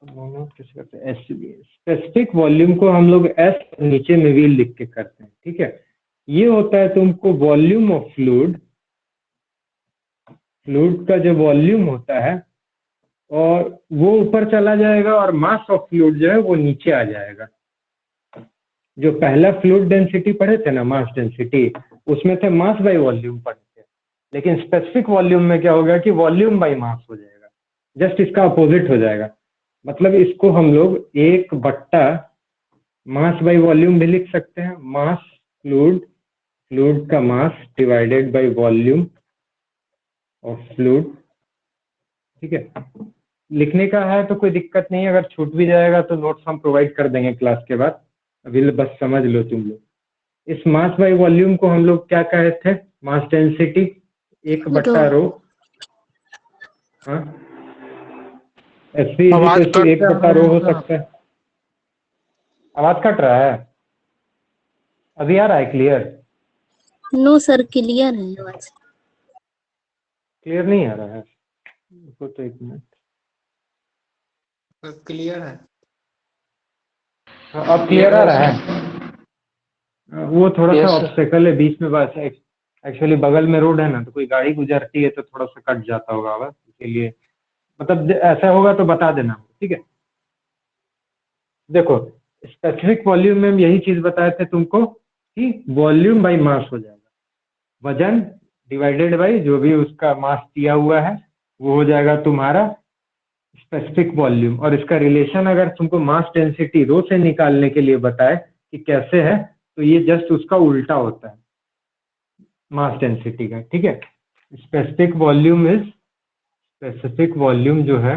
स्पेसिफिक वॉल्यूम को हम लोग एस नीचे में भी लिख के करते हैं। ठीक है, ये होता है तुमको वॉल्यूम ऑफ फ्लूइड, फ्लूइड का जो वॉल्यूम होता है और वो ऊपर चला जाएगा और मास ऑफ फ्लूइड जो है वो नीचे आ जाएगा। जो पहला फ्लूइड डेंसिटी पढ़े थे ना, मास डेंसिटी, उसमें थे मास बाय वॉल्यूम पढ़े थे, लेकिन स्पेसिफिक वॉल्यूम में क्या होगा कि वॉल्यूम बाय मास हो जाएगा, जस्ट इसका अपोजिट हो जाएगा। मतलब इसको हम लोग 1/, मास बाय वॉल्यूम भी लिख सकते हैं, मास फ्लूइड, फ्लूइड का mass divided by volume of fluid. ठीक है, लिखने का है तो कोई दिक्कत नहीं है, अगर छूट भी जाएगा तो नोट्स हम प्रोवाइड कर देंगे क्लास के बाद, अभी बस समझ लो तुम लोग। इस मास बाय वॉल्यूम को हम लोग क्या कहे थे, मास डेंसिटी 1/ρ। हाँ, एसपी आवाज इज 1/ρ हो कट सकता है। आवाज कट रहा है, अभी आ रहा है क्लियर? नो सर, क्लियर है आवाज। क्लियर नहीं आ रहा है? रुको तो 1 मिनट। क्लियर है। अब क्लियर आ रहा है? वो थोड़ा सा ऑब्स्टेकल है बीच में, बस एक्चुअली बगल में रोड है ना, तो कोई गाड़ी गुजरती है तो थोड़ा सा कट जाता होगा आवाज, इसीलिए मतलब ऐसा होगा तो बता देना। ठीक है, देखो स्पेसिफिक वॉल्यूम में हम यही चीज बताए थे तुमको कि वॉल्यूम बाय मास हो जाएगा, वजन डिवाइडेड बाय जो भी उसका मास दिया हुआ है वो हो जाएगा तुम्हारा स्पेसिफिक वॉल्यूम। और इसका रिलेशन अगर तुमको मास डेंसिटी रो से निकालने के लिए बताए कि कैसे है, तो ये जस्ट उसका उल्टा होता है मास डेंसिटी का। ठीक है, specific volume is, specific volume जो है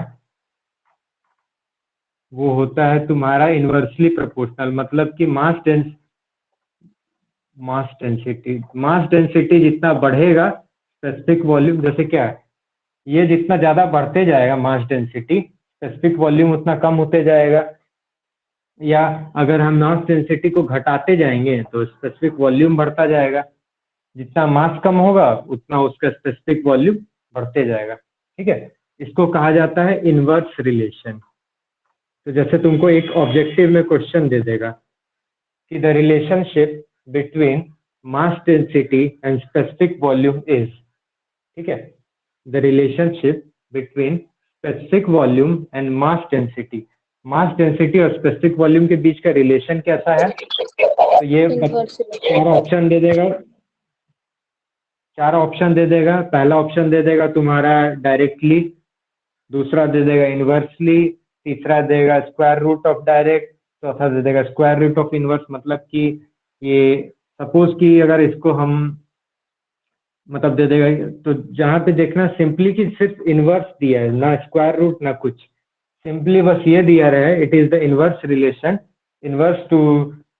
वो होता है तुम्हारा इनवर्सली प्रोपोर्शनल, मतलब कि मास डेंसिटी जितना बढ़ेगा स्पेसिफिक वॉल्यूम, जैसे क्या है, ये जितना ज्यादा बढ़ते जाएगा मास डेंसिटी, स्पेसिफिक वॉल्यूम उतना कम होते जाएगा। या अगर हम मास डेंसिटी को घटाते जाएंगे तो स्पेसिफिक वॉल्यूम बढ़ता जाएगा, जितना मास कम होगा उतना उसका स्पेसिफिक वॉल्यूम बढ़ते जाएगा। ठीक है, इसको कहा जाता है इनवर्स रिलेशन। तो जैसे तुमको एक ऑब्जेक्टिव में क्वेश्चन दे देगा कि the relationship between mass density and specific volume is, ठीक है, the relationship between specific volume and mass density, mass density और स्पेसिफिक वॉल्यूम के बीच का रिलेशन कैसा है, तो ये चार ऑप्शन दे देगा, पहला ऑप्शन दे देगा तुम्हारा डायरेक्टली, दूसरा दे देगा इनवर्सली, तीसरा देगा स्क्वायर रूट ऑफ डायरेक्ट, चौथा दे देगा स्क्वायर रूट ऑफ इनवर्स। मतलब कि ये सपोज कि अगर इसको हम मतलब दे देगा, तो जहां पे देखना सिंपली कि सिर्फ इनवर्स दिया है, ना स्क्वायर रूट ना कुछ, सिंपली बस ये दिया रहे it is the inverse relation, inverse to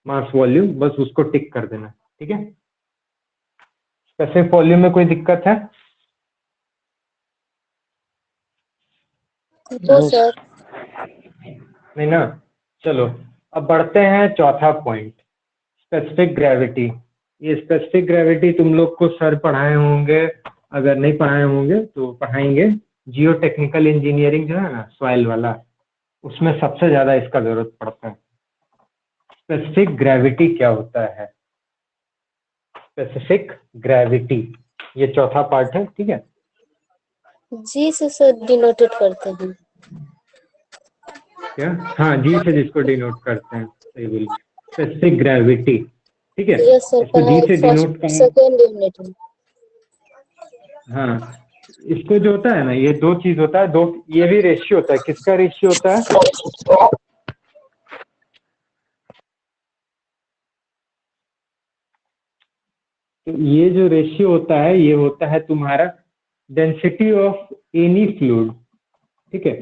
mass volume, बस उसको टिक कर देना। ठीक है, स्पेसिफिक वॉल्यूम में कोई दिक्कत है? तो सर नहीं ना, चलो अब बढ़ते हैं चौथा पॉइंट, स्पेसिफिक ग्रेविटी। ये स्पेसिफिक ग्रेविटी तुम लोग को सर पढ़ाए होंगे, अगर नहीं पढ़ाए होंगे तो पढ़ाएंगे, जियो टेक्निकल इंजीनियरिंग जो है ना सॉइल वाला, उसमें सबसे ज्यादा इसका जरूरत पड़ता है। स्पेसिफिक ग्रेविटी क्या होता है, स्पेसिफिक ग्रेविटी, ये चौथा पार्ट है। ठीक है, जी से सर डिनोटेड करते हैं। क्या? हाँ, जी से जिसको डिनोट करते हैं, सही बोली, स्पेसिफिक ग्रेविटी। ठीक है, यस सर, इसको जी से फर्स्ट डिनोट करें। सेकेंड यूनिट में। हाँ, इसको जो होता है ना, ये दो चीज होता है, दो ये भी रेशियो होता है। किसका रेशियो होता है? तो ये जो रेशियो होता है ये होता है तुम्हारा डेंसिटी ऑफ एनी फ्लूइड। ठीक है,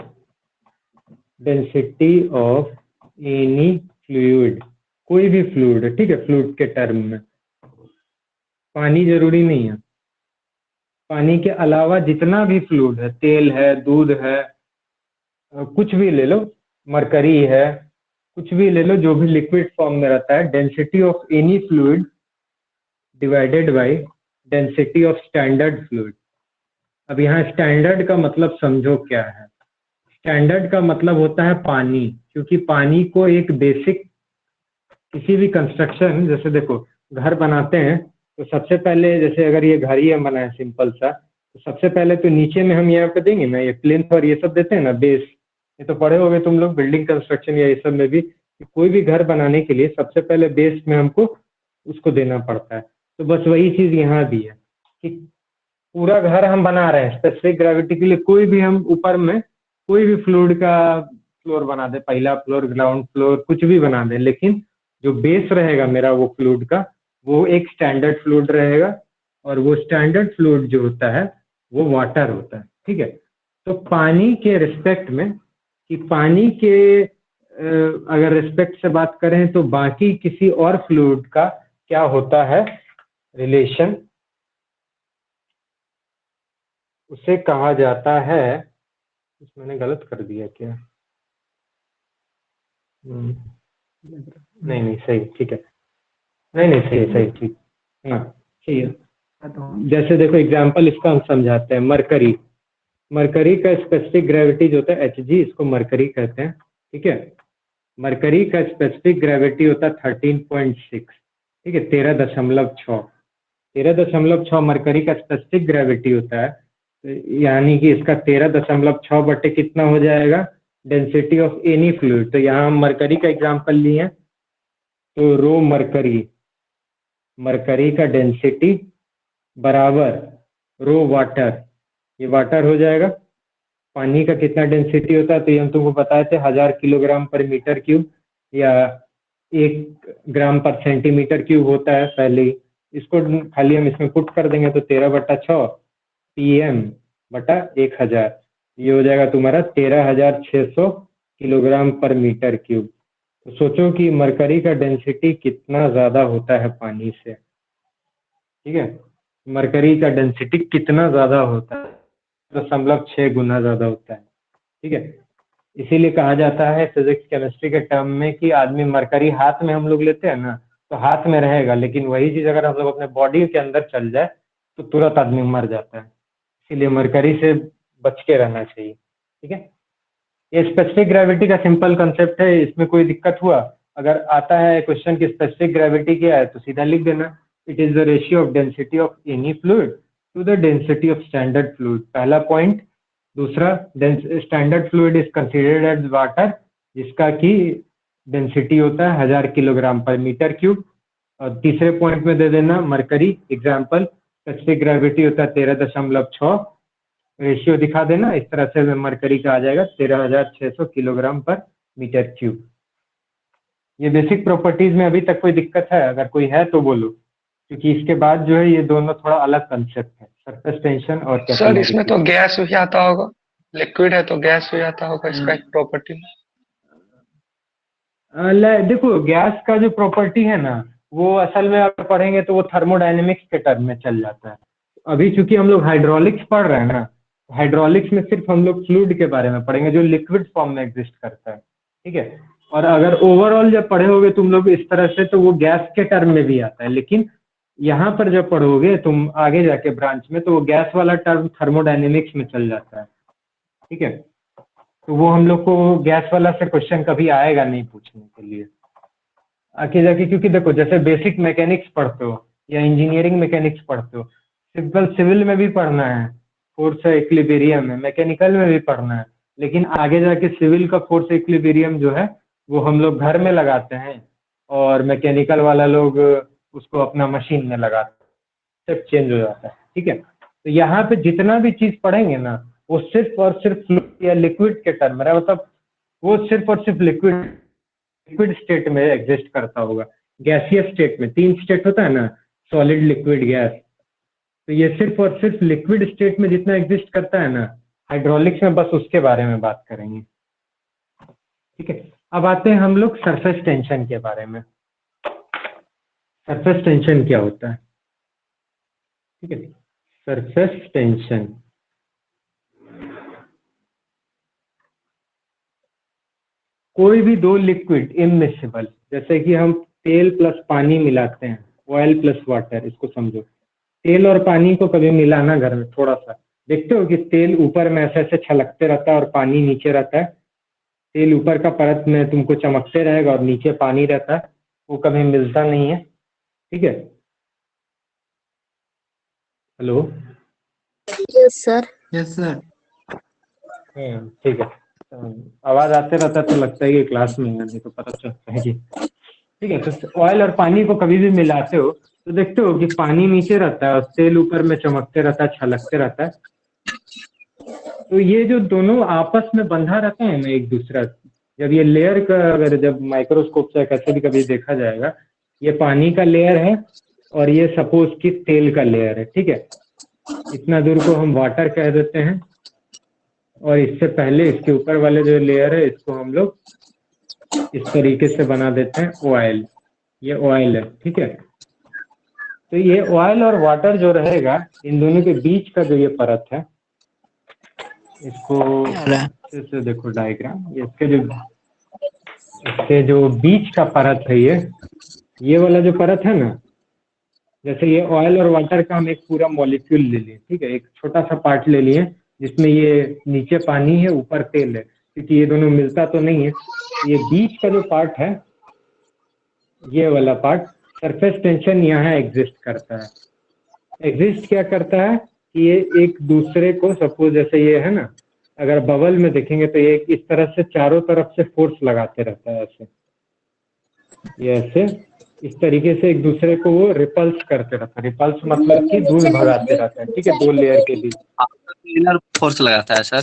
डेंसिटी ऑफ एनी फ्लूइड, कोई भी फ्लूइड है, ठीक है, फ्लूइड के टर्म में पानी जरूरी नहीं है, पानी के अलावा जितना भी फ्लूइड है, तेल है, दूध है, कुछ भी ले लो, मरकरी है, कुछ भी ले लो जो भी लिक्विड फॉर्म में रहता है, density of any fluid divided by density of standard fluid. अब यहाँ स्टैंडर्ड का मतलब समझो क्या है। स्टैंडर्ड का मतलब होता है पानी, क्योंकि पानी को एक बेसिक किसी भी कंस्ट्रक्शन, जैसे देखो घर बनाते हैं तो सबसे पहले, जैसे अगर ये घर ही हम बनाए सिंपल सा, तो सबसे पहले तो नीचे में हम यहाँ पे देंगे ना, ये प्लिंथ और ये सब देते हैं ना, बेस। ये तो पढ़े होगे तुम लोग बिल्डिंग कंस्ट्रक्शन या ये सब में भी, कि कोई भी घर बनाने के लिए सबसे पहले बेस में हमको उसको देना पड़ता है। तो बस वही चीज यहाँ भी है कि पूरा घर हम बना रहे हैं स्पेसिफिक ग्रेविटी के लिए, कोई भी हम ऊपर में कोई भी फ्लूइड का फ्लोर बना दे, पहला फ्लोर, ग्राउंड फ्लोर, कुछ भी बना दे, लेकिन जो बेस रहेगा मेरा वो फ्लूइड का, वो एक स्टैंडर्ड फ्लूइड रहेगा, और वो स्टैंडर्ड फ्लूइड जो होता है वो वाटर होता है, ठीक है। तो पानी के रिस्पेक्ट में, कि पानी के अगर रिस्पेक्ट से बात करें तो बाकी किसी और फ्लूइड का क्या होता है रिलेशन, उसे कहा जाता है, मैंने गलत कर दिया क्या? नहीं नहीं सही, ठीक है, नहीं सही सही, ठीक, हाँ सही है। जैसे देखो एग्जांपल इसका हम समझाते हैं, मरकरी, मरकरी का स्पेसिफिक ग्रेविटी जो होता है Hg, इसको मरकरी कहते हैं, ठीक है। मरकरी का स्पेसिफिक ग्रेविटी होता है 13.6, ठीक है, 13.6, 13.6 मरकरी का स्पेसिफिक ग्रेविटी होता है, यानी कि इसका 13.6 बटे कितना हो जाएगा, डेंसिटी ऑफ एनी फ्लूइड। तो यहाँ हम मरकरी का एग्जांपल लिए हैं, तो रो मरकरी, मरकरी का डेंसिटी बराबर रो वाटर, ये वाटर हो जाएगा। पानी का कितना डेंसिटी होता है, तो ये हम तुमको बताए थे 1000 किलोग्राम पर मीटर क्यूब, या 1 ग्राम पर सेंटीमीटर क्यूब होता है पहले ही। इसको खाली हम इसमें पुट कर देंगे तो 13/6 pm बटा 1000, ये हो जाएगा तुम्हारा 13600 किलोग्राम पर मीटर क्यूब। तो सोचो कि मरकरी का डेंसिटी कितना ज्यादा होता है पानी से, ठीक है, मरकरी का डेंसिटी कितना ज्यादा होता है, 0.6 गुना ज्यादा होता है, ठीक है। इसीलिए कहा जाता है फिजिक्स केमिस्ट्री के टर्म में कि आदमी मरकरी हाथ में हम लोग लेते हैं ना, तो हाथ में रहेगा, लेकिन वही चीज अगर हम लोग अपने बॉडी के अंदर चल जाए तो तुरंत आदमी मर जाता है। इसीलिए मरकरी से बच के रहना चाहिए, ठीक है। ये स्पेसिफिक ग्रेविटी का सिंपल कंसेप्ट है, इसमें कोई दिक्कत हुआ, अगर आता है क्वेश्चन की स्पेसिफिक ग्रेविटी क्या है, तो सीधा लिख देना, it is the ratio of density of any fluid to the density of standard fluid, पहला पॉइंट। दूसरा, standard fluid is considered as water, जिसका कि डेंसिटी होता है 1000 किलोग्राम पर मीटर क्यूब। और तीसरे पॉइंट में दे देना मरकरी एग्जाम्पल, स्पेसिफिक ग्रेविटी होता है 13.6, रेशियो दिखा देना, इस तरह से मरकरी का आ जाएगा 13600 किलोग्राम पर मीटर क्यूब। ये बेसिक प्रॉपर्टीज में अभी तक कोई दिक्कत है? अगर कोई है तो बोलो, क्योंकि इसके बाद जो है ये दोनों थोड़ा अलग कंसेप्ट है, सरफेस टेंशन और सर इसमें कैपिलैरिटी। तो गैस भी आता होगा, लिक्विड है तो गैस भी आता होगा, इसका एक प्रॉपर्टी। देखो गैस का जो प्रॉपर्टी है ना, वो असल में आप पढ़ेंगे तो वो थर्मोडायनेमिक्स के टर्म में चल जाता है। अभी चूंकि हम लोग हाइड्रोलिक्स पढ़ रहे हैं ना, हाइड्रोलिक्स में सिर्फ हम लोग फ्लूइड के बारे में पढ़ेंगे जो लिक्विड फॉर्म में एग्जिस्ट करता है, ठीक है। और अगर ओवरऑल जब पढ़े होगे तुम लोग इस तरह से, तो वो गैस के टर्म में भी आता है, लेकिन यहाँ पर जब पढ़ोगे तुम आगे जाके ब्रांच में, तो वो गैस वाला टर्म थर्मोडायनेमिक्स में चल जाता है, ठीक है। तो वो हम लोग को गैस वाला से क्वेश्चन कभी आएगा नहीं पूछने के लिए आगे जाके, क्योंकि देखो जैसे बेसिक मैकेनिक्स पढ़ते हो या इंजीनियरिंग मैकेनिक्स पढ़ते हो, सिंपल सिविल में भी पढ़ना है, फोर्स इक्विलिब्रियम है, मैकेनिकल में भी पढ़ना है, लेकिन आगे जाके सिविल का फोर्स इक्विलिब्रियम जो है वो हम लोग घर में लगाते हैं, और मैकेनिकल वाला लोग उसको अपना मशीन में लगाते हैं, चेंज हो जाता है, ठीक है। तो यहाँ पे जितना भी चीज पढ़ेंगे ना, वो सिर्फ और सिर्फ फ्लूइड या लिक्विड के टर्म में, मतलब वो सिर्फ और सिर्फ लिक्विड स्टेट में एग्जिस्ट करता होगा। गैसियस स्टेट में 3 स्टेट होता है ना, सॉलिड, लिक्विड, गैस, तो ये सिर्फ और सिर्फ लिक्विड स्टेट में जितना एग्जिस्ट करता है ना, हाइड्रोलिक्स में बस उसके बारे में बात करेंगे। ठीक है, अब आते हैं हम लोग सरफेस टेंशन के बारे में। सरफेस टेंशन क्या होता है? ठीक है, सरफेस टेंशन कोई भी दो लिक्विड इममिसिबल, जैसे कि हम तेल प्लस पानी मिलाते हैं, ऑयल प्लस वाटर, इसको समझो। तेल और पानी को कभी मिलाना घर में, थोड़ा सा देखते हो कि तेल ऊपर में ऐसे ऐसे छलकते रहता है और पानी नीचे रहता है। तेल ऊपर का परत में तुमको चमकते रहेगा और नीचे पानी रहता है, वो कभी मिलता नहीं है। ठीक है, hello. Yes sir. Yes sir. ठीक है, आवाज आते रहता है तो लगता है कि क्लास में है, नहीं तो पता चलता है कि ठीक है। तो ऑयल और पानी को कभी भी मिलाते हो तो देखते हो कि पानी नीचे रहता है और तेल ऊपर में चमकते रहता है, छलकते रहता है। तो ये जो दोनों आपस में बंधा रहता है ना एक दूसरा, जब ये लेयर का अगर जब माइक्रोस्कोप से कैसे भी कभी देखा जाएगा, ये पानी का लेयर है और ये सपोज कि तेल का लेयर है। ठीक है, इतना दूर को हम वाटर कह देते हैं और इससे पहले इसके ऊपर वाले जो लेयर है इसको हम लोग इस तरीके से बना देते हैं ऑयल। ये ऑयल है। ठीक है, तो ये ऑयल और वाटर जो रहेगा, इन दोनों के बीच का जो ये परत है, इसको अच्छे से देखो डायग्राम, इसके जो बीच का परत है, ये वाला जो परत है ना, जैसे ये ऑयल और वाटर का हम एक पूरा मॉलिक्यूल ले लिए। ठीक है, एक छोटा सा पार्ट ले लिए जिसमें ये नीचे पानी है ऊपर तेल है, क्योंकि ये दोनों मिलता तो नहीं है। ये बीच का जो पार्ट है, ये वाला पार्ट, सरफेस टेंशन यहाँ एग्जिस्ट करता है। एग्जिस्ट क्या करता है कि ये एक दूसरे को, सपोज जैसे ये है ना, अगर बबल में देखेंगे तो ये इस तरह से चारों तरफ से फोर्स लगाते रहता है ऐसे, ये ऐसे इस तरीके से एक दूसरे को वो रिपल्स करते रहता है। रिपल्स मतलब कि दूर भगाते रहता है। ठीक है, दो लेयर के बीच। इनर फोर्स लगाता है सर।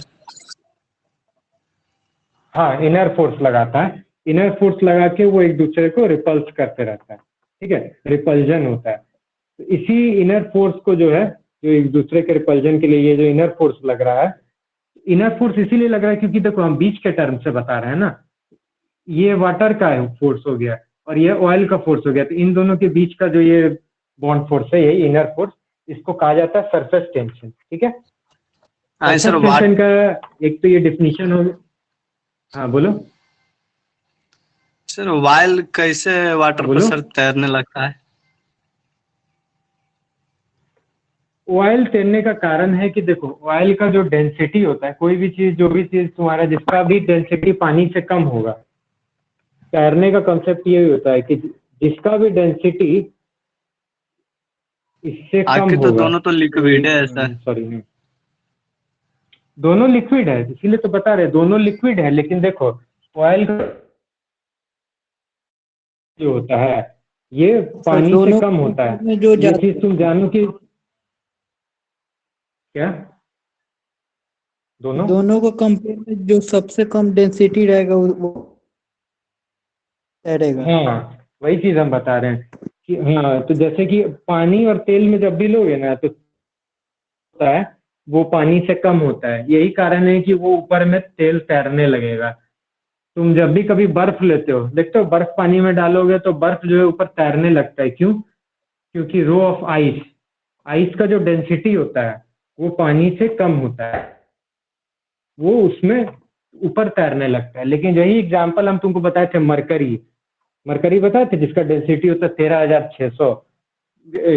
हाँ, इनर फोर्स लगाता है। इनर फोर्स लगा के वो एक दूसरे को रिपल्स करते रहता है। ठीक है, रिपल्जन होता है। तो इसी इनर फोर्स को जो है, जो एक दूसरे के रिपल्जन के लिए ये जो इनर फोर्स लग रहा है, इनर फोर्स इसीलिए लग रहा है क्योंकि देखो हम बीच के टर्म से बता रहे हैं ना, ये वाटर का फोर्स हो गया और ये ऑयल का फोर्स हो गया। तो इन दोनों के बीच का जो ये बॉन्ड फोर्स है, ये इनर फोर्स, इसको कहा जाता है सरफेस टेंशन। ठीक है, सरफेस सर टेंशन का एक तो ये डिफिनीशन हो गया। हाँ बोलो सर, वायल कैसे वाटर पर बोलो। सर तैरने लगता है? ऑयल तैरने का कारण है कि देखो, ऑयल का जो डेंसिटी होता है, कोई भी चीज, जो भी चीज तुम्हारा जिसका भी डेंसिटी पानी से कम होगा, तैरने का कंसेप्ट ये होता है कि जिसका भी डेंसिटी इससे कम आखिर तो होगा, दोनों तो लिक्विड है सर। सॉरी नहीं, दोनों लिक्विड है, इसीलिए तो बता रहे दोनों लिक्विड है। लेकिन देखो, ऑयल जो होता है ये पानी से कम होता है। में जो ये चीज तुम जानो कि क्या दोनों को कंपेयर में जो सबसे कम डेंसिटी रहेगा वो तैरेगा। हाँ, वही चीज हम बता रहे हैं कि हाँ, तो जैसे कि पानी और तेल में जब भी लोगे ना, तो होता है वो पानी से कम होता है। यही कारण है कि वो ऊपर में तेल तैरने लगेगा। तुम जब भी कभी बर्फ लेते हो, देखते हो बर्फ पानी में डालोगे तो बर्फ जो है ऊपर तैरने लगता है। क्यों? क्योंकि रो ऑफ आइस, आइस का जो डेंसिटी होता है वो पानी से कम होता है, वो उसमें ऊपर तैरने लगता है। लेकिन यही एग्जाम्पल हम तुमको बताए थे, मरकरी, मरकरी बताए थे, जिसका डेंसिटी होता है 13,600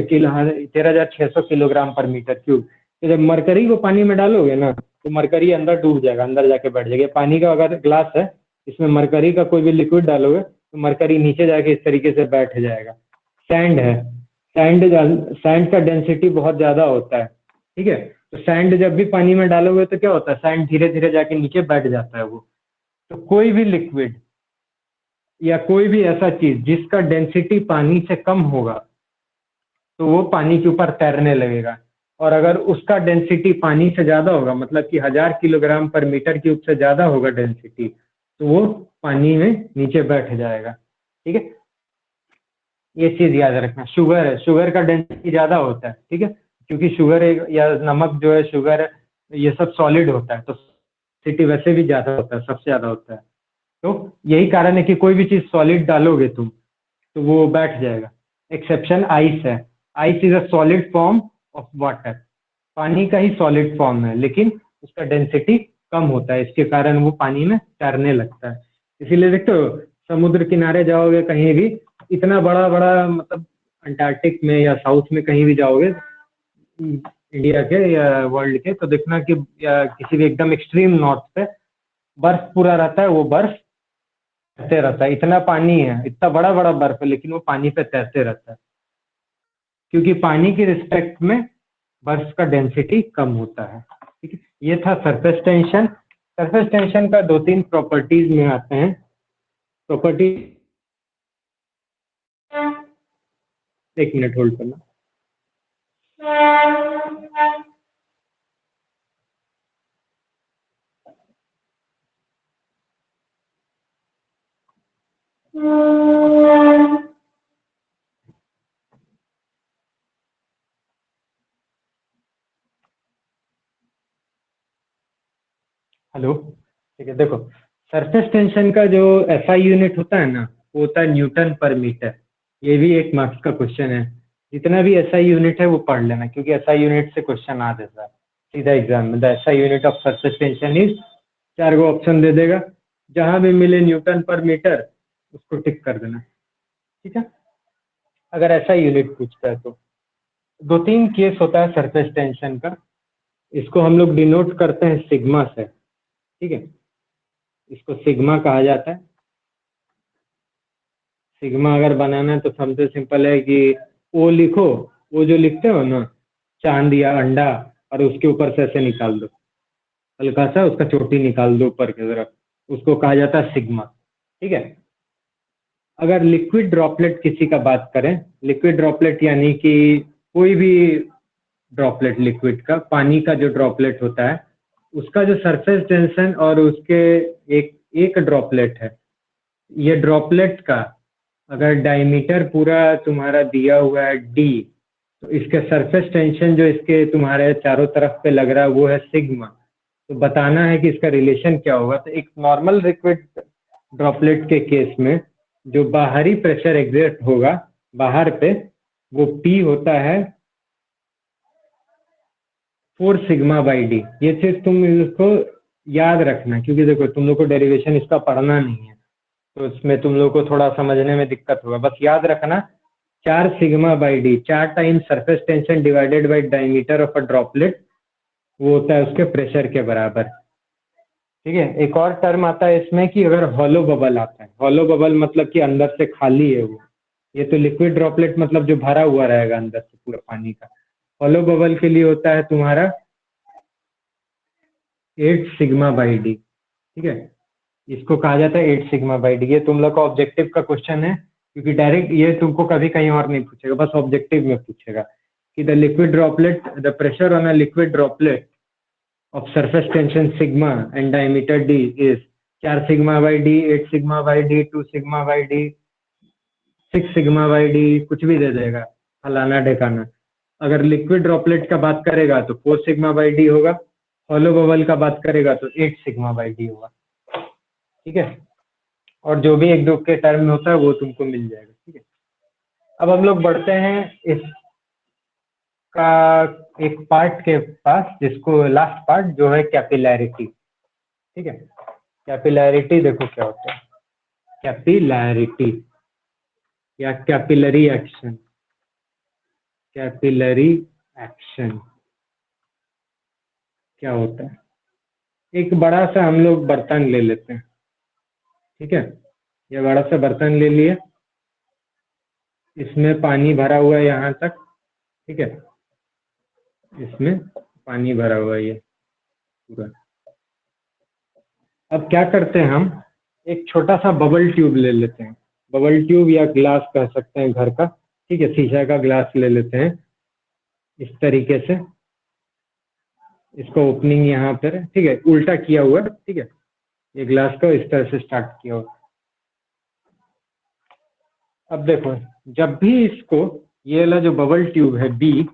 किलो, 13,600 किलोग्राम पर मीटर क्यूब। तो जब मरकरी को पानी में डालोगे ना, तो मरकरी अंदर डूब जाएगा, अंदर जाके बैठ जाएगा। पानी का अगर ग्लास है, इसमें मरकरी का कोई भी लिक्विड डालोगे तो मरकरी नीचे जाके इस तरीके से बैठ जाएगा। सैंड है, सैंड का डेंसिटी बहुत ज्यादा होता है। ठीक है, तो सैंड जब भी पानी में डालोगे तो क्या होता है, सैंड धीरे धीरे जाके नीचे बैठ जाता है वो। तो कोई भी लिक्विड या कोई भी ऐसा चीज जिसका डेंसिटी पानी से कम होगा, तो वो पानी के ऊपर तैरने लगेगा। और अगर उसका डेंसिटी पानी से ज्यादा होगा, मतलब कि 1000 किलोग्राम पर मीटर क्यूब से ज्यादा होगा डेंसिटी, तो वो पानी में नीचे बैठ जाएगा। ठीक है, ये चीज याद रखना। शुगर है, शुगर का डेंसिटी ज्यादा होता है। ठीक है, क्योंकि शुगर या नमक जो है, शुगर, ये सब सॉलिड होता है, तो डेंसिटी वैसे भी ज्यादा होता है, सबसे ज्यादा होता है। तो यही कारण है कि कोई भी चीज सॉलिड डालोगे तुम तो वो बैठ जाएगा। एक्सेप्शन आइस है। Ice is a solid form of water, पानी का ही सॉलिड फॉर्म है, लेकिन उसका डेंसिटी कम होता है, इसके कारण वो पानी में तैरने लगता है। इसीलिए देखते हो समुद्र किनारे जाओगे कहीं भी, इतना बड़ा बड़ा मतलब अंटार्कटिक में या साउथ में कहीं भी जाओगे इंडिया के या वर्ल्ड के, तो देखना कि या किसी भी एकदम एक्सट्रीम नॉर्थ पे बर्फ पूरा रहता है, वो बर्फ तैरते रहता है। इतना पानी है, इतना बड़ा बड़ा बर्फ है, लेकिन वो पानी पे तैरते रहता है, क्योंकि पानी की रिस्पेक्ट में बर्फ का डेंसिटी कम होता है। ठीक है, ये था सरफेस टेंशन। सरफेस टेंशन का 2-3 प्रॉपर्टीज में आते हैं। प्रॉपर्टी, एक मिनट होल्ड करना। हेलो, ठीक है। देखो सरफेस टेंशन का जो एसआई यूनिट होता है ना, वो होता है न्यूटन पर मीटर। ये भी एक मार्क्स का क्वेश्चन है। जितना भी एसआई यूनिट है वो पढ़ लेना, क्योंकि एसआई यूनिट से क्वेश्चन आ जाता है सीधा एग्जाम में। The SI unit of surface tension is, 4 गो ऑप्शन दे देगा, जहां भी मिले न्यूटन पर मीटर उसको टिक कर देना। ठीक है, अगर एसआई यूनिट पूछता है तो 2-3 केस होता है सरफेस टेंशन का। इसको हम लोग डिनोट करते हैं सिग्मा से। ठीक है, इसको सिग्मा कहा जाता है। सिग्मा अगर बनाना है तो सबसे सिंपल है कि ओ लिखो, वो जो लिखते हो ना चांद या अंडा, और उसके ऊपर से ऐसे निकाल दो, हल्का सा उसका चोटी निकाल दो ऊपर की तरफ, उसको कहा जाता है सिग्मा। ठीक है, अगर लिक्विड ड्रॉपलेट किसी का बात करें, लिक्विड ड्रॉपलेट यानी कि कोई भी ड्रॉपलेट लिक्विड का, पानी का जो ड्रॉपलेट होता है उसका जो सरफेस टेंशन और उसके एक ड्रॉपलेट है, ये ड्रॉपलेट का अगर डायमीटर पूरा तुम्हारा दिया हुआ है डी, तो इसके सरफेस टेंशन जो इसके तुम्हारे चारों तरफ पे लग रहा है वो है सिग्मा। तो बताना है कि इसका रिलेशन क्या होगा। तो एक नॉर्मल लिक्विड ड्रॉपलेट के केस में जो बाहरी प्रेशर एग्जर्ट होगा बाहर पे, वो P होता है 4 सिग्मा बाई डी। ये चीज तुम इसको याद रखना, क्योंकि देखो तुम लोग को डेरिवेशन इसका पढ़ना नहीं है, तो इसमें तुम लोग को थोड़ा समझने में दिक्कत होगा। बस याद रखना 4 sigma by D, 4 time surface tension divided by diameter of a droplet, वो होता है उसके प्रेशर के बराबर। ठीक है, एक और टर्म आता है इसमें कि अगर हॉलो बबल आता है, हॉलो बबल मतलब कि अंदर से खाली है वो, ये तो लिक्विड ड्रॉपलेट मतलब जो भरा हुआ रहेगा अंदर से पूरा पानी का। हॉलो बबल के लिए होता है तुम्हारा 8 सिग्मा बाई डी। ठीक है, इसको कहा जाता है 8 सिग्मा बाई डी। ये तुम लोग का ऑब्जेक्टिव का क्वेश्चन है, क्योंकि डायरेक्ट ये तुमको कभी कहीं और नहीं पूछेगा, बस ऑब्जेक्टिव में पूछेगा कि the liquid droplet, the pressure on a liquid droplet of surface tension sigma and diameter d is 4 sigma by d, 8 sigma by d, 2 sigma by d, 6 sigma by d, कुछ भी दे देगा फलाना ढेकाना। अगर लिक्विड ड्रॉपलेट का बात करेगा तो 4 sigma by D होगा, हॉलो बबल का बात करेगा तो 8 सिग्मा बाई डी होगा। ठीक है, और जो भी एक दो के टर्म में होता है वो तुमको मिल जाएगा। ठीक है, अब हम लोग बढ़ते हैं इस का एक पार्ट के पास, जिसको लास्ट पार्ट जो है कैपिलैरिटी। ठीक है, कैपिलैरिटी देखो क्या होता है। कैपिलैरिटी या कैपिलरी एक्शन, कैपिलरी एक्शन क्या होता है। एक बड़ा सा हम लोग बर्तन ले लेते हैं। ठीक है, ये बड़ा सा बर्तन ले लिए, इसमें पानी भरा हुआ है यहाँ तक। ठीक है, इसमें पानी भरा हुआ है ये पूरा। अब क्या करते हैं हम, एक छोटा सा बबल ट्यूब ले लेते हैं, बबल ट्यूब या ग्लास कह सकते हैं घर का। ठीक है, शीशा का ग्लास ले लेते हैं इस तरीके से, इसका ओपनिंग यहाँ पर। ठीक है, उल्टा किया हुआ। ठीक है, ये ग्लास का इस तरह से स्टार्ट किया हुआ। अब देखो, जब भी इसको, ये वाला जो बबल ट्यूब है बी,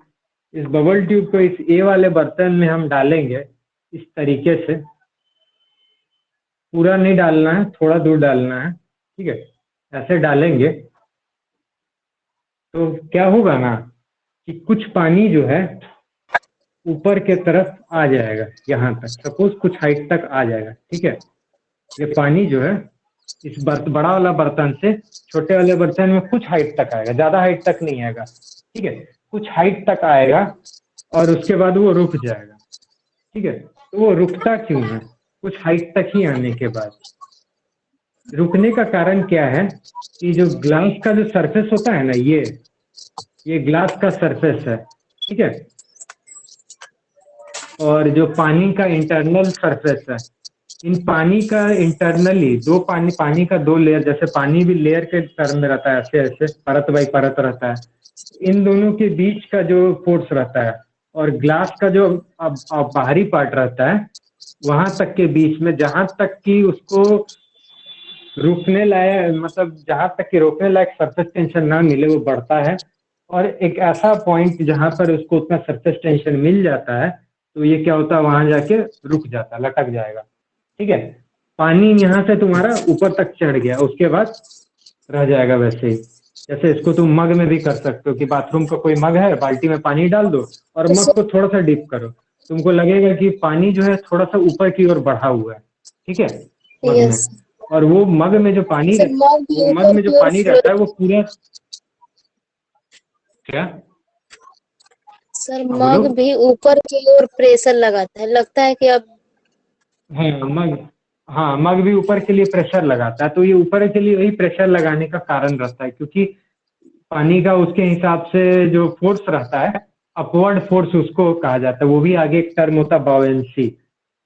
इस बबल ट्यूब को इस ए वाले बर्तन में हम डालेंगे इस तरीके से, पूरा नहीं डालना है, थोड़ा दूर डालना है, ठीक है। ऐसे डालेंगे तो क्या होगा ना कि कुछ पानी जो है ऊपर के तरफ आ जाएगा, यहाँ तक, सपोज कुछ हाइट तक आ जाएगा, ठीक है। ये पानी जो है इस बड़ा वाला बर्तन से छोटे वाले बर्तन में कुछ हाइट तक आएगा, ज्यादा हाइट तक नहीं आएगा, ठीक है। कुछ हाइट तक आएगा और उसके बाद वो रुक जाएगा, ठीक है। तो वो रुकता क्यों है? कुछ हाइट तक ही आने के बाद रुकने का कारण क्या है कि जो ग्लास का जो सरफेस होता है ना, ये ग्लास का सरफेस है, ठीक है। और जो पानी का इंटरनल सरफेस है, इन पानी का इंटरनली पानी का दो लेयर, जैसे पानी भी लेयर के टर्म में रहता है, ऐसे ऐसे परत बाई परत रहता है। इन दोनों के बीच का जो फोर्स रहता है और ग्लास का जो अब बाहरी पार्ट रहता है, वहां तक के बीच में, जहां तक कि उसको रुकने लायक, मतलब जहां तक कि रोकने लायक सरफेस टेंशन ना मिले, वो बढ़ता है। और एक ऐसा पॉइंट जहां पर उसको उतना सरफेस टेंशन मिल जाता है, तो ये क्या होता है, वहां जाके रुक जाता है, लटक जाएगा, ठीक है। पानी यहाँ से तुम्हारा ऊपर तक चढ़ गया, उसके बाद रह जाएगा वैसे ही। जैसे इसको तुम मग में भी कर सकते हो कि बाथरूम का कोई मग है, बाल्टी में पानी डाल दो और तो मग को थोड़ा सा डीप करो, तुमको लगेगा कि पानी जो है थोड़ा सा ऊपर की ओर बढ़ा हुआ है, ठीक है, मग में। यस और वो मग में जो पानी सर, मग भी वो मग ऊपर में जो की ओर पानी फ्लो। रहता है वो पूरा क्या। सर, हाँ बोलो। मग भी ऊपर की ओर प्रेशर लगाता है, लगता है कि अब। हाँ मग, हाँ मग भी ऊपर के लिए प्रेशर लगाता है, तो ये ऊपर के लिए वही प्रेशर लगाने का कारण रहता है, क्योंकि पानी का उसके हिसाब से जो फोर्स रहता है, अपवर्ड फोर्स उसको कहा जाता है। वो भी आगे एक टर्म होता है बावेंसी,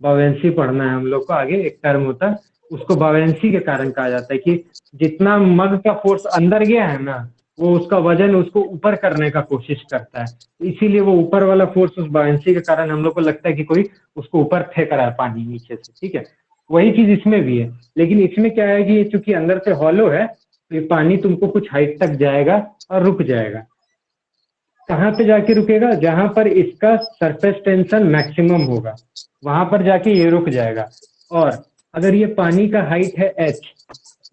बावेंसी पढ़ना है हम लोग को, आगे एक टर्म होता है उसको बावेंसी के कारण कहा जाता है कि जितना मग का फोर्स अंदर गया है ना, वो उसका वजन उसको ऊपर करने का कोशिश करता है, इसीलिए वो ऊपर वाला फोर्स उस बावेंसी के कारण हम लोग को लगता है कि कोई उसको ऊपर फेंक रहा है पानी नीचे से, ठीक है। वही चीज इसमें भी है, लेकिन इसमें क्या है कि चूंकि अंदर से हॉलो है, तो ये पानी तुमको कुछ हाइट तक जाएगा और रुक जाएगा। कहाँ पे जाके रुकेगा? जहां पर इसका सरफेस टेंशन मैक्सिमम होगा, वहां पर जाके ये रुक जाएगा। और अगर ये पानी का हाइट है h,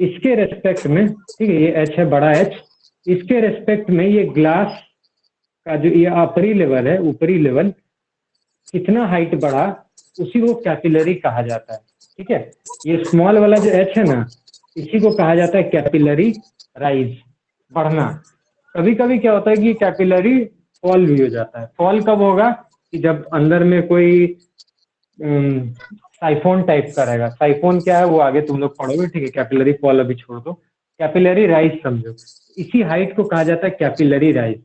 इसके रेस्पेक्ट में, ठीक है, ये h है, बड़ा H, इसके रेस्पेक्ट में ये ग्लास का जो ये ऊपरी लेवल है, ऊपरी लेवल कितना हाइट बढ़ा, उसी को कैपिलरी कहा जाता है, ठीक है। ये स्मॉल वाला जो h है ना, इसी को कहा जाता है कैपिलरी राइज, बढ़ना। कभी कभी क्या होता है कि कैपिलरी फॉल भी हो जाता है। फॉल कब होगा? कि जब अंदर में कोई साइफोन टाइप का रहेगा। साइफोन क्या है वो आगे तुम लोग पढ़ोगे, ठीक है, कैपिलरी फॉल अभी छोड़ दो, कैपिलरी राइज समझो। इसी हाइट को कहा जाता है कैपिलरी राइज।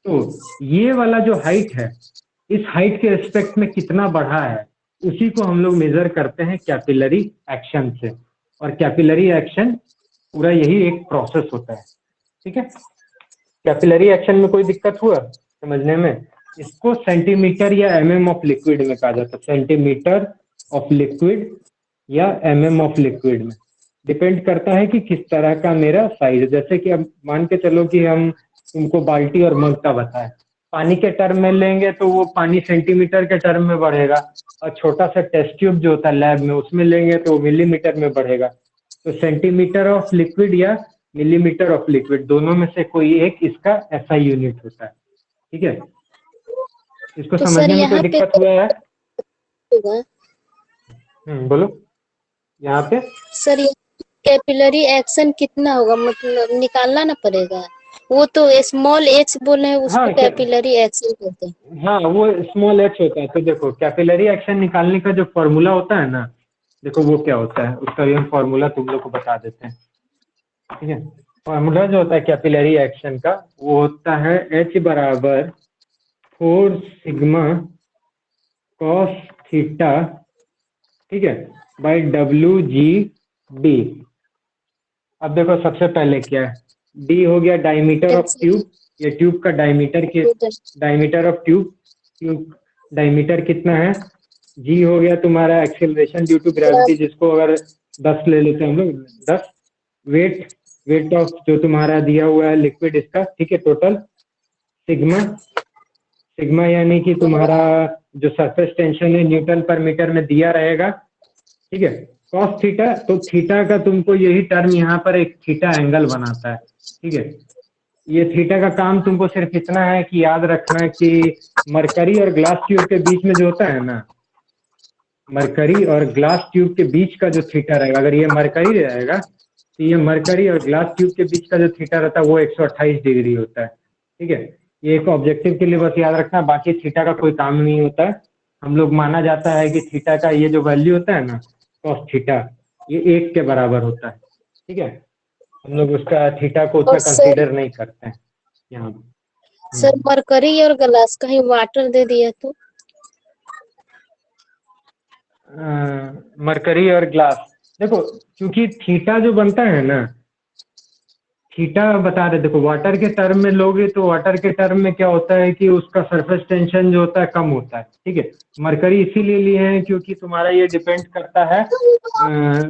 तो ये वाला जो हाइट है, इस हाइट के रिस्पेक्ट में कितना बढ़ा है, उसी को हम लोग मेजर करते हैं कैपिलरी एक्शन से। और कैपिलरी एक्शन पूरा यही एक प्रोसेस होता है, ठीक है। कैपिलरी एक्शन में कोई दिक्कत हुआ समझने में? इसको सेंटीमीटर या एमएम ऑफ लिक्विड में कहा जाता है, सेंटीमीटर ऑफ लिक्विड या एमएम ऑफ लिक्विड में। डिपेंड करता है कि किस तरह का मेरा साइज है। जैसे कि अब मान के चलो कि हम तुमको बाल्टी और मग का बताएं, पानी के टर्म में लेंगे तो वो पानी सेंटीमीटर के टर्म में बढ़ेगा, और छोटा सा टेस्ट ट्यूब जो होता है लैब में, उसमें लेंगे तो मिलीमीटर में बढ़ेगा। तो सेंटीमीटर ऑफ लिक्विड या मिलीमीटर ऑफ लिक्विड, दोनों में से कोई एक इसका ऐसा यूनिट होता है, ठीक है। इसको तो सर समझने में कोई यहाँ पे दिक्कत हुआ है? होगा बोलो। यहाँ पे सर, ये कैपिलरी एक्शन कितना होगा, मतलब निकालना ना पड़ेगा। वो तो स्मॉल एच बोले हैं, हाँ उसको कैपिलरी एक्शन कहते हैं। हाँ वो स्मॉल एच होता है। तो देखो कैपिलरी एक्शन निकालने का जो फॉर्मूला होता है ना, देखो वो क्या होता है, उसका भी हम फॉर्मूला तुम लोग को बता देते हैं, ठीक है। फॉर्मूला जो होता है कैपिलरी एक्शन का, वो होता है एच बराबर 4 सिग्मा कॉस थीटा, ठीक है, बाई डब्ल्यू जी डी। अब देखो सबसे पहले क्या है, डी हो गया डायमीटर ऑफ ट्यूब, ये ट्यूब का डायमीटर के, diameter of tube, tube diameter कितना है, जी हो गया तुम्हारा एक्सेलरेशन ड्यू टू ग्रेविटी, जिसको अगर 10 ले लेते हैं हम लोग, 10, वेट, वेट ऑफ जो तुम्हारा दिया हुआ है लिक्विड इसका, ठीक है, टोटल, सिग्मा, सिग्मा यानी कि तुम्हारा जो सरफेस टेंशन है न्यूटन पर मीटर में दिया रहेगा, ठीक है। कॉस थीटा, तो थीटा का तुमको यही टर्म यहाँ पर एक थीटा एंगल बनाता है, ठीक है। ये थीटा का काम तुमको सिर्फ इतना है कि याद रखना कि मरकरी और ग्लास ट्यूब के बीच में जो होता है ना, मरकरी और ग्लास ट्यूब के बीच का जो थीटा रहेगा, अगर ये मरकरी रहेगा तो ये मरकरी और ग्लास ट्यूब के बीच का जो थीटा रहता है वो 128 डिग्री होता है, ठीक है। ये एक ऑब्जेक्टिव के लिए बस याद रखना, बाकी थीटा का कोई काम नहीं होता है। हम लोग माना जाता है कि थीटा का ये जो वैल्यू होता है ना, कॉस थीटा, ये 1 के बराबर होता है, ठीक है। हम लोग उसका थीटा को उतना और सर कंसीडर नहीं करते हैं यहाँ। सर मरकरी और ग्लास का ही वाटर दे दिया तो मरकरी और ग्लास, देखो क्योंकि थीटा जो बनता है ना, थीटा बता रहे, देखो वाटर के टर्म में लोगे तो वाटर के टर्म में क्या होता है कि उसका सरफेस टेंशन जो होता है कम होता है, ठीक है। मरकरी इसीलिए लिए हैं क्योंकि तुम्हारा ये डिपेंड करता है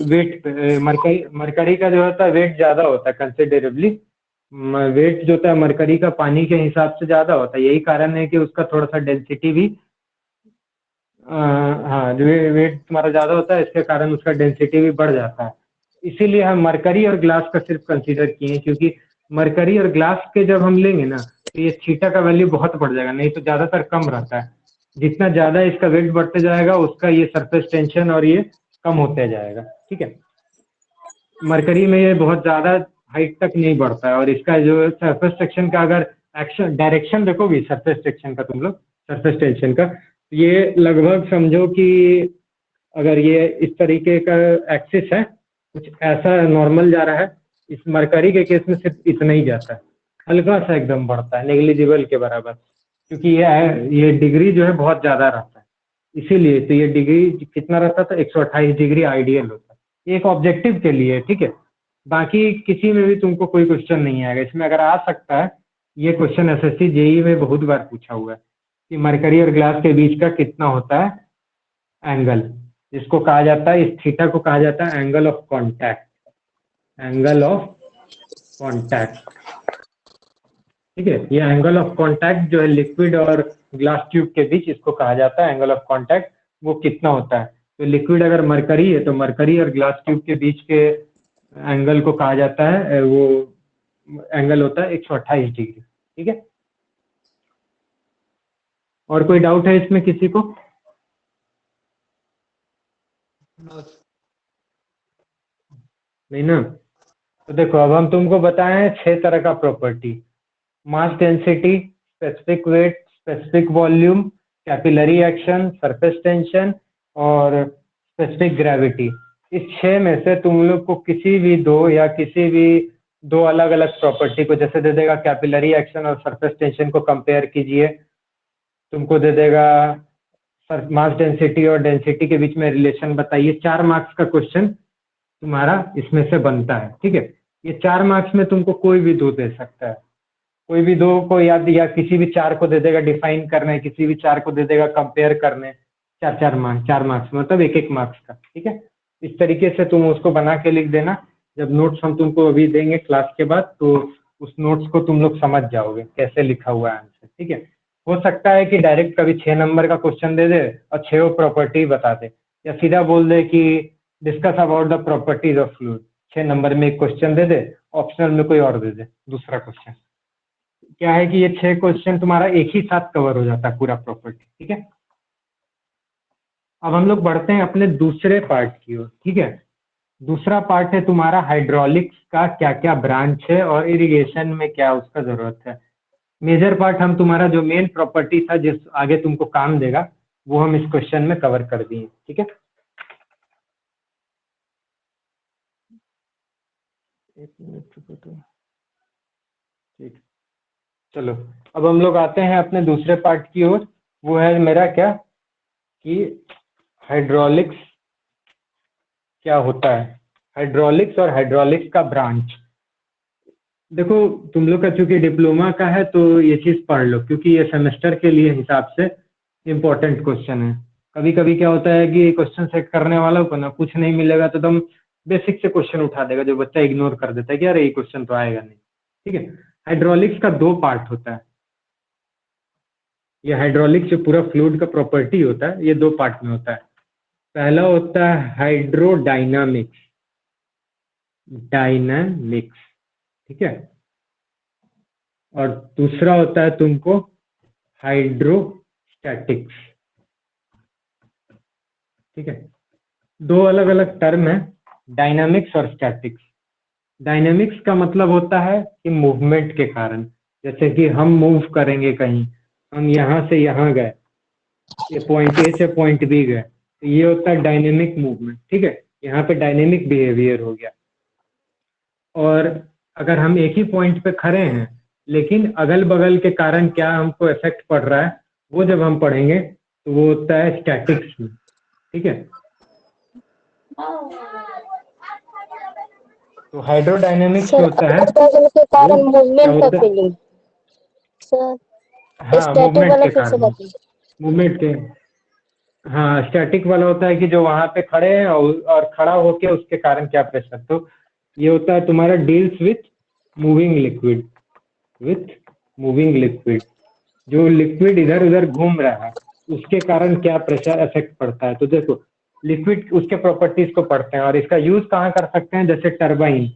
वेट पे। मरकरी का जो होता है वेट ज्यादा होता है कंसिडरेबली, वेट जो होता है मरकरी का पानी के हिसाब से ज्यादा होता है, यही कारण है कि उसका थोड़ा सा डेंसिटी भी हाँ, वेट तुम्हारा ज्यादा होता है, इसके कारण उसका डेंसिटी भी बढ़ जाता है। इसीलिए हम मरकरी और ग्लास का सिर्फ कंसीडर किए हैं, क्योंकि मरकरी और ग्लास के जब हम लेंगे ना तो ये थीटा का वैल्यू बहुत बढ़ जाएगा, नहीं तो ज्यादातर कम रहता है। जितना ज्यादा इसका वेट बढ़ते जाएगा उसका ये सरफेस टेंशन और ये कम होते जाएगा, ठीक है। मरकरी में ये बहुत ज्यादा हाइट तक नहीं बढ़ता है, और इसका जो सरफेस टेंशन का अगर एक्शन डायरेक्शन देखोगे सरफेस टेंशन का तुम लोग, सरफेस टेंशन का, ये लगभग समझो कि अगर ये इस तरीके का एक्सिस है, कुछ ऐसा नॉर्मल जा रहा है, इस मरकरी के केस में सिर्फ इतना ही जाता है, हल्का सा एकदम बढ़ता है, नेग्लिजिबल के बराबर, क्योंकि ये डिग्री जो है बहुत ज्यादा रहता है, इसीलिए तो ये डिग्री कितना रहता था, 128 डिग्री आइडियल होता है। ये एक ऑब्जेक्टिव के लिए, ठीक है। बाकी किसी में भी तुमको कोई क्वेश्चन नहीं आएगा इसमें। अगर आ सकता है ये क्वेश्चन एसएससी जेई में बहुत बार पूछा हुआ है कि मरकरी और ग्लास के बीच का कितना होता है एंगल, जिसको कहा जाता है, इस थीटा को कहा जाता है angle of contact, angle of contact, ठीक है। ये एंगल ऑफ कांटेक्ट जो है लिक्विड और ग्लास ट्यूब के बीच, इसको कहा जाता है एंगल ऑफ कांटेक्ट, वो कितना होता है। तो लिक्विड अगर मरकरी है तो मरकरी और ग्लास ट्यूब के बीच के एंगल को कहा जाता है, वो एंगल होता है 128 डिग्री, ठीक है। और कोई डाउट है इसमें किसी को? नहीं ना? तो देखो अब हम तुमको बताए हैं 6 तरह का property: mass density, specific weight, specific volume, capillary action, surface tension और स्पेसिफिक ग्रेविटी। इस 6 में से तुम लोग को किसी भी दो या किसी भी दो अलग अलग प्रॉपर्टी को, जैसे दे देगा कैपिलरी एक्शन और सरफेस टेंशन को कंपेयर कीजिए, तुमको दे देगा मास डेंसिटी और डेंसिटी के बीच में रिलेशन बताइए। 4 मार्क्स का क्वेश्चन तुम्हारा इसमें से बनता है, ठीक है। ये 4 मार्क्स में तुमको कोई भी दो दे सकता है, कोई भी दो को याद, या किसी भी 4 को दे देगा डिफाइन करने, किसी भी 4 को दे देगा कंपेयर करने। 4 मार्क्स मतलब 1 मार्क्स का, ठीक है। इस तरीके से तुम उसको बना के लिख देना। जब नोट्स हम तुमको अभी देंगे क्लास के बाद, तो उस नोट्स को तुम लोग समझ जाओगे कैसे लिखा हुआ है आंसर, ठीक है। हो सकता है कि डायरेक्ट कभी 6 नंबर का क्वेश्चन दे दे और 6 प्रॉपर्टी बता दे, या सीधा बोल दे कि discuss about the properties of fluid, 6 number में एक क्वेश्चन दे दे, ऑप्शनल में कोई और दे दे दूसरा क्वेश्चन। क्या है कि ये 6 क्वेश्चन तुम्हारा एक ही साथ कवर हो जाता है पूरा प्रॉपर्टी, ठीक है। अब हम लोग बढ़ते हैं अपने दूसरे पार्ट की ओर, ठीक है। दूसरा पार्ट है तुम्हारा हाइड्रोलिक्स का क्या क्या ब्रांच है और इरिगेशन में क्या उसका जरूरत है। मेजर पार्ट हम तुम्हारा जो मेन प्रॉपर्टी था जिस आगे तुमको काम देगा, वो हम इस क्वेश्चन में कवर कर दिए, ठीक है। एक मिनट रुको तो, ठीक। चलो अब हम लोग आते हैं अपने दूसरे पार्ट की ओर। वो है मेरा क्या कि हाइड्रोलिक्स क्या होता है, हाइड्रोलिक्स और हाइड्रोलिक्स का ब्रांच। देखो तुम लोग का चूंकि डिप्लोमा का है तो ये चीज पढ़ लो, क्योंकि ये सेमेस्टर के लिए हिसाब से इम्पोर्टेंट क्वेश्चन है। कभी कभी क्या होता है कि क्वेश्चन सेट करने वालों को ना कुछ नहीं मिलेगा तो एकदम बेसिक से क्वेश्चन उठा देगा, जो बच्चा इग्नोर कर देता है कि अरे ये क्वेश्चन तो आएगा नहीं, ठीक है। हाइड्रोलिक्स का 2 पार्ट होता है। ये हाइड्रोलिक्स जो पूरा फ्लूइड का प्रॉपर्टी होता है, ये 2 पार्ट में होता है। पहला होता है हाइड्रोडायनामिक्स, डायनामिक्स, ठीक है, और दूसरा होता है तुमको हाइड्रोस्टैटिक्स, ठीक है। दो अलग अलग टर्म है, डायनामिक्स और स्टैटिक्स। डायनामिक्स का मतलब होता है कि मूवमेंट के कारण, जैसे कि हम मूव करेंगे कहीं, हम यहाँ से यहाँ गए, ये पॉइंट ए से पॉइंट बी गए, तो ये होता है डायनेमिक मूवमेंट, ठीक है, यहाँ पे डायनेमिक बिहेवियर हो गया। और अगर हम एक ही पॉइंट पे खड़े हैं लेकिन अगल बगल के कारण क्या हमको इफेक्ट पड़ रहा है, वो जब हम पढ़ेंगे तो वो होता है स्टैटिक्स में, ठीक है। तो हाइड्रोडायनेमिक्स सर होता है अगल-बगल के वो कारण क्या मूवमेंट का होता है, फीलिंग। सर हाँ स्टैटिक मूवमेंट वाला के फिर से कारण, बताइए। मूवमेंट के, हाँ स्टैटिक वाला होता है कि जो वहां पे खड़े हैं और खड़ा होके उसके कारण क्या प्रेशर, तो ये होता है तुम्हारा deals with moving liquid, with moving liquid, जो लिक्विड इधर उधर घूम रहा है उसके कारण क्या प्रेशर इफेक्ट पड़ता है। तो देखो लिक्विड उसके प्रॉपर्टीज को पढ़ते हैं और इसका यूज कहाँ कर सकते हैं, जैसे टरबाइन,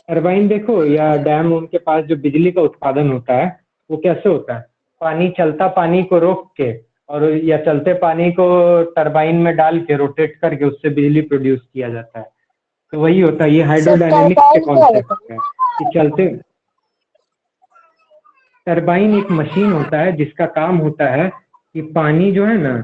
टरबाइन देखो या डैम, उनके पास जो बिजली का उत्पादन होता है वो कैसे होता है, पानी चलता पानी को रोक के और या चलते पानी को टरबाइन में डाल के रोटेट करके उससे बिजली प्रोड्यूस किया जाता है। तो वही होता है, ये सर हाइड्रोडायनेमिक्स के टरबाइन क्या होता कॉन्सेप्ट है कि चलते, टरबाइन एक मशीन होता है जिसका काम होता है कि पानी जो है ना,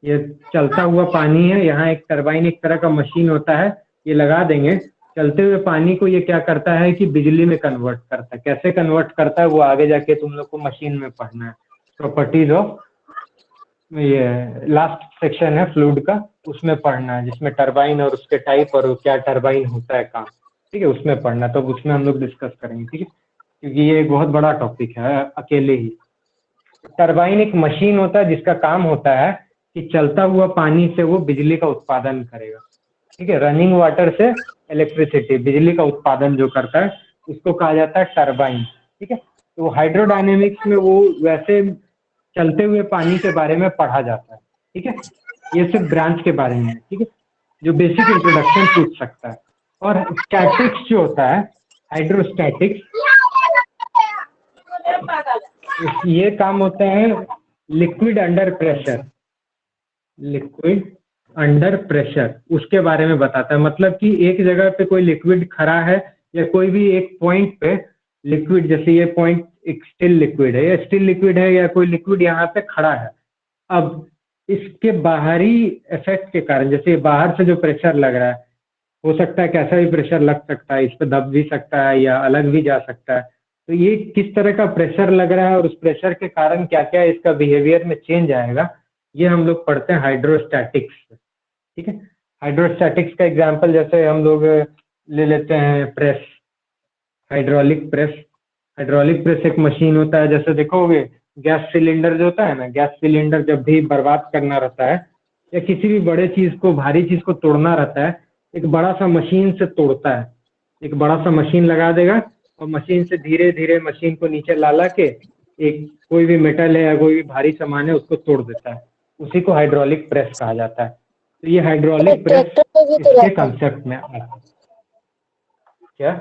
ये चलता हुआ पानी है, यहाँ एक टरबाइन एक तरह का मशीन होता है, ये लगा देंगे, चलते हुए पानी को ये क्या करता है कि बिजली में कन्वर्ट करता है। कैसे कन्वर्ट करता है वो आगे जाके तुम लोग को मशीन में पढ़ना है, प्रॉपर्टीज ऑफ, ये लास्ट सेक्शन है फ्लूइड का, उसमें पढ़ना है, जिसमें टरबाइन और उसके टाइप और क्या टरबाइन होता है काम, ठीक है, उसमें पढ़ना, तो उसमें हम लोग डिस्कस करेंगे, ठीक है, क्योंकि ये एक बहुत बड़ा टॉपिक है अकेले ही। टरबाइन एक मशीन होता है जिसका काम होता है कि चलता हुआ पानी से वो बिजली का उत्पादन करेगा, ठीक है, रनिंग वाटर से इलेक्ट्रिसिटी, बिजली का उत्पादन जो करता है उसको कहा जाता है टरबाइन, ठीक है। तो हाइड्रोडायनेमिक्स में वो वैसे चलते हुए पानी के बारे में पढ़ा जाता है, ठीक है, ये सिर्फ ब्रांच के बारे में है, ठीक है, जो बेसिक इंट्रोडक्शन पूछ सकता है। और स्टैटिक्स जो होता है, हाइड्रोस्टैटिक्स, ये काम होता है liquid under pressure, liquid under pressure उसके बारे में बताता है। मतलब कि एक जगह पे कोई लिक्विड खड़ा है या कोई भी एक पॉइंट पे लिक्विड, जैसे ये पॉइंट एक स्टिल लिक्विड है, या स्टिल लिक्विड है या कोई लिक्विड यहाँ पे खड़ा है, अब इसके बाहरी इफेक्ट के कारण, जैसे बाहर से जो प्रेशर लग रहा है, हो सकता है कैसा भी प्रेशर लग सकता है, इस पे दब भी सकता है या अलग भी जा सकता है, तो ये किस तरह का प्रेशर लग रहा है और उस प्रेशर के कारण क्या क्या इसका बिहेवियर में चेंज आएगा, ये हम लोग पढ़ते हैं हाइड्रोस्टैटिक्स, ठीक है। हाइड्रोस्टैटिक्स का एग्जांपल जैसे हम लोग ले लेते हैं press, hydraulic press, hydraulic press एक मशीन होता है, जैसे देखोगे गैस सिलेंडर जो होता है ना, गैस सिलेंडर जब भी बर्बाद करना रहता है या किसी भी बड़े चीज को, भारी चीज को तोड़ना रहता है, एक बड़ा सा मशीन से तोड़ता है, एक बड़ा सा मशीन लगा देगा और मशीन से धीरे धीरे मशीन को नीचे ला ला के एक कोई भी मेटल है या कोई भी भारी सामान है उसको तोड़ देता है, उसी को हाइड्रोलिक प्रेस कहा जाता है। तो ये हाइड्रोलिक प्रेस ट्रैक्टर में भी तो इसके रहता है। कंसेप्ट में आता है। क्या?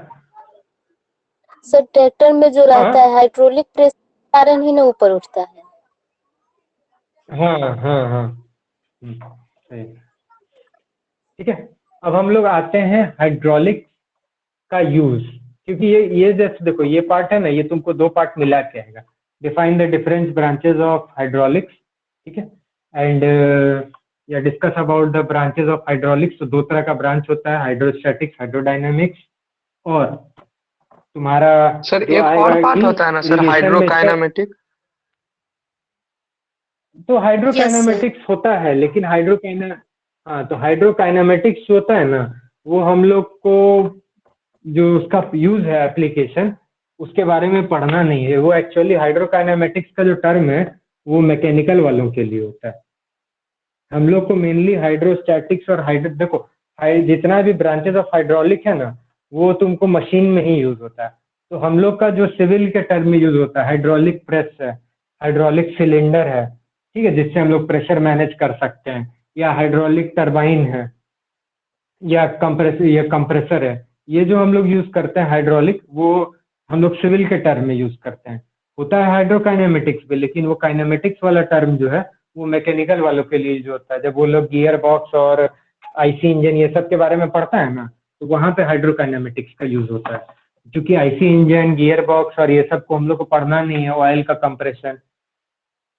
सर ट्रैक्टर में जो हाँ रहता है हाइड्रोलिक प्रेस के कारण ही ना ऊपर उठता है। हाँ हाँ हाँ, सही, ठीक है। अब हम लोग आते हैं हाइड्रोलिक का यूज, क्योंकि ये जैसे देखो ये पार्ट है ना, ये तुमको दो पार्ट मिला के आएगा, define the different branches of hydraulics, ठीक है, एंड या discuss about the branches of hydraulics. तो दो तरह का ब्रांच होता है, हाइड्रोस्टैटिक्स, हाइड्रोडायनेमिक्स, और तुम्हारा सर जो एक और आएगा पार्ट कि होता है ना सर, इरिगेशन में इसका, हाइड्रोकाइनेमेटिक। तो यस सर। हाइड्रोकाइनेमेटिक्स होता है, लेकिन हाँ, तो हाइड्रोकाइनेमेटिक्स होता है ना, वो हम लोग को जो उसका यूज है एप्लीकेशन, उसके बारे में पढ़ना नहीं है, वो एक्चुअली हाइड्रोकाइनेमेटिक्स का जो टर्म है वो मैकेनिकल वालों के लिए होता है। हम लोग को मेनली हाइड्रोस्टैटिक्स और देखो जितना भी ब्रांचेस ऑफ हाइड्रोलिक है ना, वो तुमको मशीन में ही यूज होता है। तो हम लोग का जो सिविल के टर्म में यूज होता है, हाइड्रोलिक प्रेस है, हाइड्रोलिक सिलेंडर है, ठीक है, जिससे हम लोग प्रेशर मैनेज कर सकते हैं, या हाइड्रोलिक टरबाइन है, या कंप्रेसर है, ये जो हम लोग यूज करते हैं हाइड्रोलिक, वो हम लोग सिविल के टर्म में यूज करते हैं। होता है हाइड्रोकाइनेमेटिक्स भी, लेकिन वो काइनेमेटिक्स वाला टर्म जो है वो मैकेनिकल वालों के लिए जो होता है। जब वो लोग गियर बॉक्स और आईसी इंजन ये सब के बारे में पढ़ता है ना, तो वहां पे हाइड्रोकाइनेमेटिक्स का यूज होता है। क्योंकि आईसी इंजन, गियर बॉक्स और ये सब को हम लोग को पढ़ना नहीं है, ऑयल का कंप्रेशन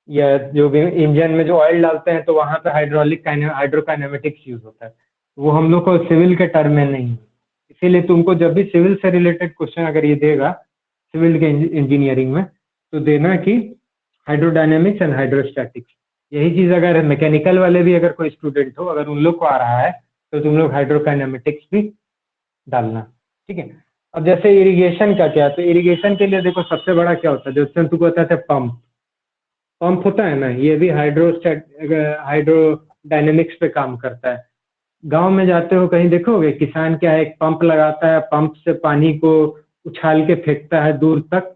या जो भी इंजन में जो ऑयल डालते हैं, तो वहां पे हाइड्रोकाइनेमेटिक्स यूज होता है। वो हम लोग को सिविल के टर्म में नहीं है। इसीलिए तुमको जब भी सिविल से रिलेटेड क्वेश्चन अगर ये देगा सिविल के इंजीनियरिंग में, तो देना कि हाइड्रोडायनेमिक्स एंड हाइड्रोस्टैटिक्स। यही चीज अगर मैकेनिकल वाले भी अगर कोई स्टूडेंट हो, अगर उन लोग को आ रहा है, तो तुम लोग हाइड्रोकाइनेमेटिक्स भी डालना, ठीक है। अब जैसे इरिगेशन का क्या, तो इरिगेशन के लिए देखो सबसे बड़ा क्या होता है, जैसे तुमको बताते हैं पंप होता है ना, ये भी हाइड्रोडायनेमिक्स पे काम करता है। गांव में जाते हो कहीं देखोगे किसान क्या है, एक पंप लगाता है, पंप से पानी को उछाल के फेंकता है दूर तक,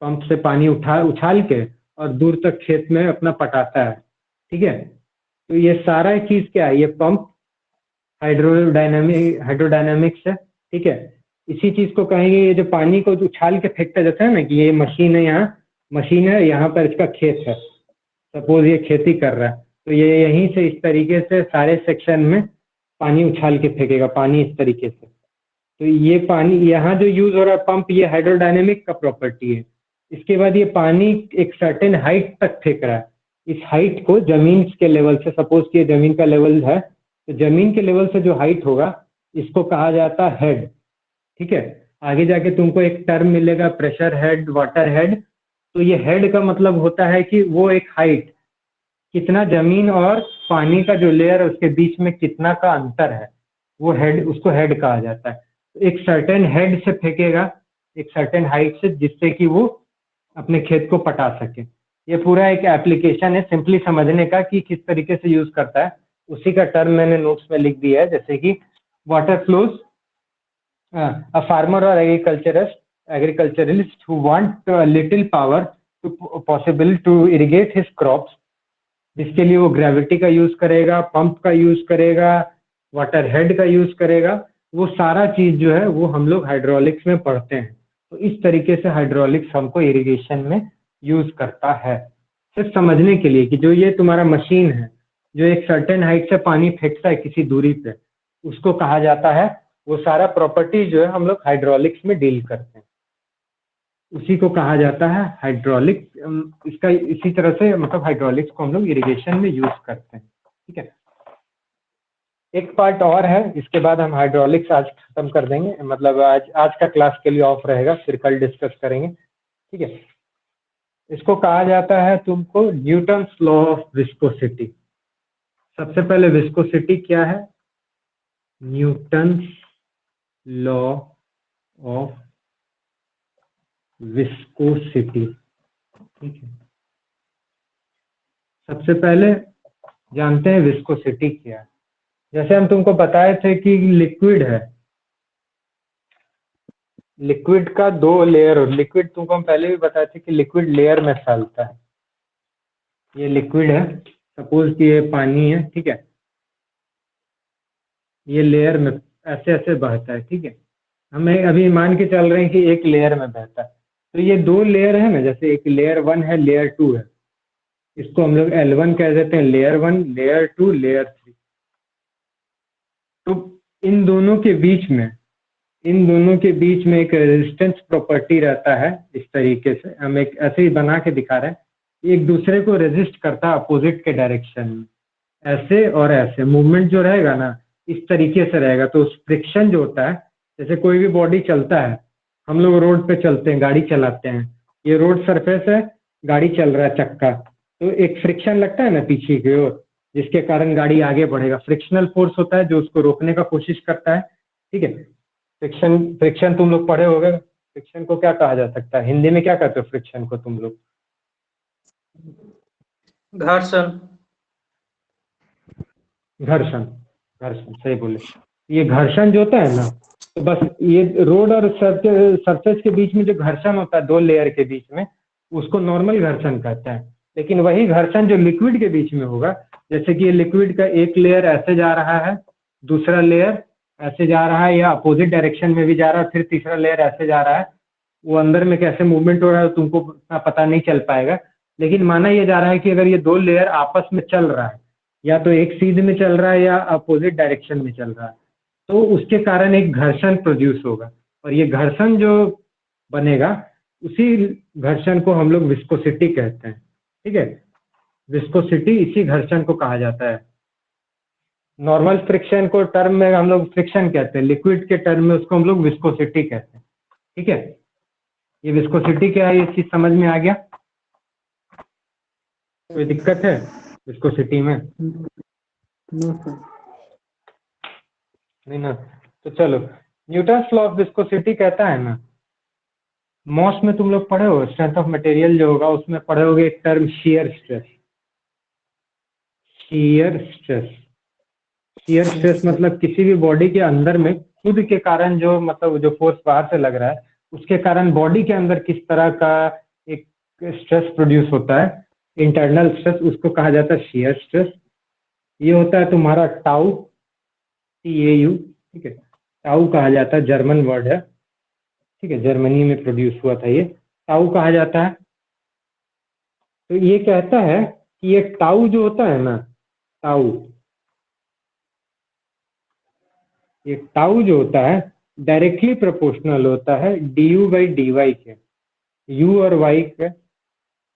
पंप से पानी उछाल के और दूर तक खेत में अपना पटाता है, ठीक है। तो ये सारा चीज क्या है, ये पंप हाइड्रोडायनेमिक्स है, ठीक है। इसी चीज को कहेंगे ये जो पानी को उछाल के फेंकता जाता है ना, कि ये मशीन है, यहाँ मशीन है, यहाँ पर इसका खेत है, सपोज ये खेती कर रहा है, तो ये यहीं से इस तरीके से सारे सेक्शन में पानी उछाल के फेंकेगा, पानी इस तरीके से। तो ये पानी यहाँ जो यूज हो रहा है पंप, ये हाइड्रोडायनेमिक का प्रॉपर्टी है। इसके बाद ये पानी एक सर्टेन हाइट तक फेंक रहा है। इस हाइट को जमीन के लेवल से, सपोज कि जमीन का लेवल है, तो जमीन के लेवल से जो हाइट होगा इसको कहा जाता है हेड, ठीक है। आगे जाके तुमको एक टर्म मिलेगा प्रेशर हेड, वाटर हेड। तो ये हेड का मतलब होता है कि वो एक हाइट, कितना जमीन और पानी का जो लेयर है उसके बीच में कितना का अंतर है, वो हेड, उसको हेड कहा जाता है। तो एक सर्टेन हेड से फेंकेगा, एक सर्टेन हाइट से, जिससे कि वो अपने खेत को पटा सके। ये पूरा एक एप्लीकेशन है सिंपली समझने का कि किस तरीके से यूज करता है, उसी का टर्म मैंने नोट्स में लिख दिया है। जैसे कि वाटर फ्लोज, अ फार्मर और agriculturalist who want little power to possible to irrigate his crops, जिसके लिए वो ग्रेविटी का यूज करेगा, पंप का यूज करेगा, वाटर हेड का यूज करेगा। वो सारा चीज जो है वो हम लोग हाइड्रोलिक्स में पढ़ते हैं। तो इस तरीके से हाइड्रोलिक्स हमको इरिगेशन में यूज करता है, सिर्फ समझने के लिए कि जो ये तुम्हारा मशीन है जो एक सर्टेन हाइट से पानी फेंकता है किसी दूरी पे, उसको कहा जाता है। वो सारा प्रॉपर्टी जो है हम लोग हाइड्रोलिक्स में डील करते हैं, उसी को कहा जाता है हाइड्रोलिक। इसका इसी तरह से मतलब हाइड्रोलिक्स को हम लोग इरिगेशन में यूज करते हैं, ठीक है। एक पार्ट और है, इसके बाद हम हाइड्रोलिक्स आज खत्म कर देंगे, मतलब आज का क्लास के लिए ऑफ रहेगा, फिर कल डिस्कस करेंगे, ठीक है। इसको कहा जाता है तुमको न्यूटन्स लॉ ऑफ विस्कोसिटी। सबसे पहले विस्कोसिटी क्या है, न्यूटन्स लॉ ऑफ विस्कोसिटी, ठीक है। सबसे पहले जानते हैं विस्कोसिटी क्या है। जैसे हम तुमको बताए थे कि लिक्विड है, लिक्विड का दो लेयर, लिक्विड तुमको हम पहले भी बताए थे कि लिक्विड लेयर में फैलता है। ये लिक्विड है, सपोज कि ये पानी है, ठीक है, ये लेयर में ऐसे ऐसे बहता है, ठीक है। हमें अभी मान के चल रहे हैं कि एक लेयर में बहता है, तो ये दो लेयर है ना, जैसे एक लेयर 1 है, लेयर 2 है, इसको हम लोग L1 कह देते हैं, लेयर 1, लेयर 2, लेयर 3। तो इन दोनों के बीच में एक रेजिस्टेंस प्रॉपर्टी रहता है। इस तरीके से हम एक ऐसे ही बना के दिखा रहे हैं, एक दूसरे को रेजिस्ट करता है अपोजिट के डायरेक्शन में, ऐसे और ऐसे मूवमेंट जो रहेगा ना इस तरीके से रहेगा। तो फ्रिक्शन जो होता है, जैसे कोई भी बॉडी चलता है, हम लोग रोड पे चलते हैं, गाड़ी चलाते हैं, ये रोड सरफेस है, गाड़ी चल रहा है चक्का, तो एक फ्रिक्शन लगता है ना पीछे की ओर, जिसके कारण गाड़ी आगे बढ़ेगा। फ्रिक्शनल फोर्स होता है जो उसको रोकने का कोशिश करता है, ठीक है। फ्रिक्शन तुम लोग पढ़े होगे, फ्रिक्शन को क्या कहा जा सकता है, हिंदी में क्या कहते हो फ्रिक्शन को तुम लोग? घर्षण। घर्षण, घर्षण सही बोले। ये घर्षण जो होता है ना, तो बस ये रोड और सरफेस के बीच में जो घर्षण होता है दो लेयर के बीच में, उसको नॉर्मल घर्षण कहते हैं। लेकिन वही घर्षण जो लिक्विड के बीच में होगा, जैसे कि ये लिक्विड का एक लेयर ऐसे जा रहा है, दूसरा लेयर ऐसे जा रहा है या अपोजिट डायरेक्शन में भी जा रहा है, फिर तीसरा लेयर ऐसे जा रहा है, वो अंदर में कैसे मूवमेंट हो रहा है तुमको उतना पता नहीं चल पाएगा। लेकिन माना ये जा रहा है कि अगर ये दो लेयर आपस में चल रहा है, या तो एक सीध में चल रहा है या अपोजिट डायरेक्शन में चल रहा है, तो उसके कारण एक घर्षण प्रोड्यूस होगा, और ये घर्षण जो बनेगा उसी घर्षण को हम लोग विस्कोसिटी कहते हैं। ठीक है, विस्कोसिटी इसी घर्षण को कहा जाता है। नॉर्मल फ्रिक्शन को टर्म में हम लोग फ्रिक्शन कहते हैं, लिक्विड के टर्म में उसको हम लोग विस्कोसिटी कहते हैं। ठीक है, ये विस्कोसिटी क्या है, ये चीज समझ में आ गया? कोई दिक्कत है विस्कोसिटी में? No sir. नहीं ना, तो चलो, न्यूटन लॉ ऑफ विस्कोसिटी कहता है ना, मॉस में तुम लोग पढ़े हो, स्ट्रेंथ ऑफ मटेरियल जो होगा उसमें पढ़े होगे एक term shear stress. Shear stress, shear stress मतलब किसी भी बॉडी के अंदर में खुद के कारण जो मतलब जो फोर्स बाहर से लग रहा है उसके कारण बॉडी के अंदर किस तरह का एक स्ट्रेस प्रोड्यूस होता है, इंटरनल स्ट्रेस, उसको कहा जाता है शियर स्ट्रेस। ये होता है तुम्हारा टाउ, TAU। ठीक है, टाउ कहा जाता है, जर्मन वर्ड है। ठीक है, जर्मनी में प्रोड्यूस हुआ था, ये टाउ कहा जाता है। तो ये कहता है कि ये टाउ जो होता है ना, टाउ, ये टाउ जो होता है डायरेक्टली प्रोपोर्शनल होता है du/dy के, u और y के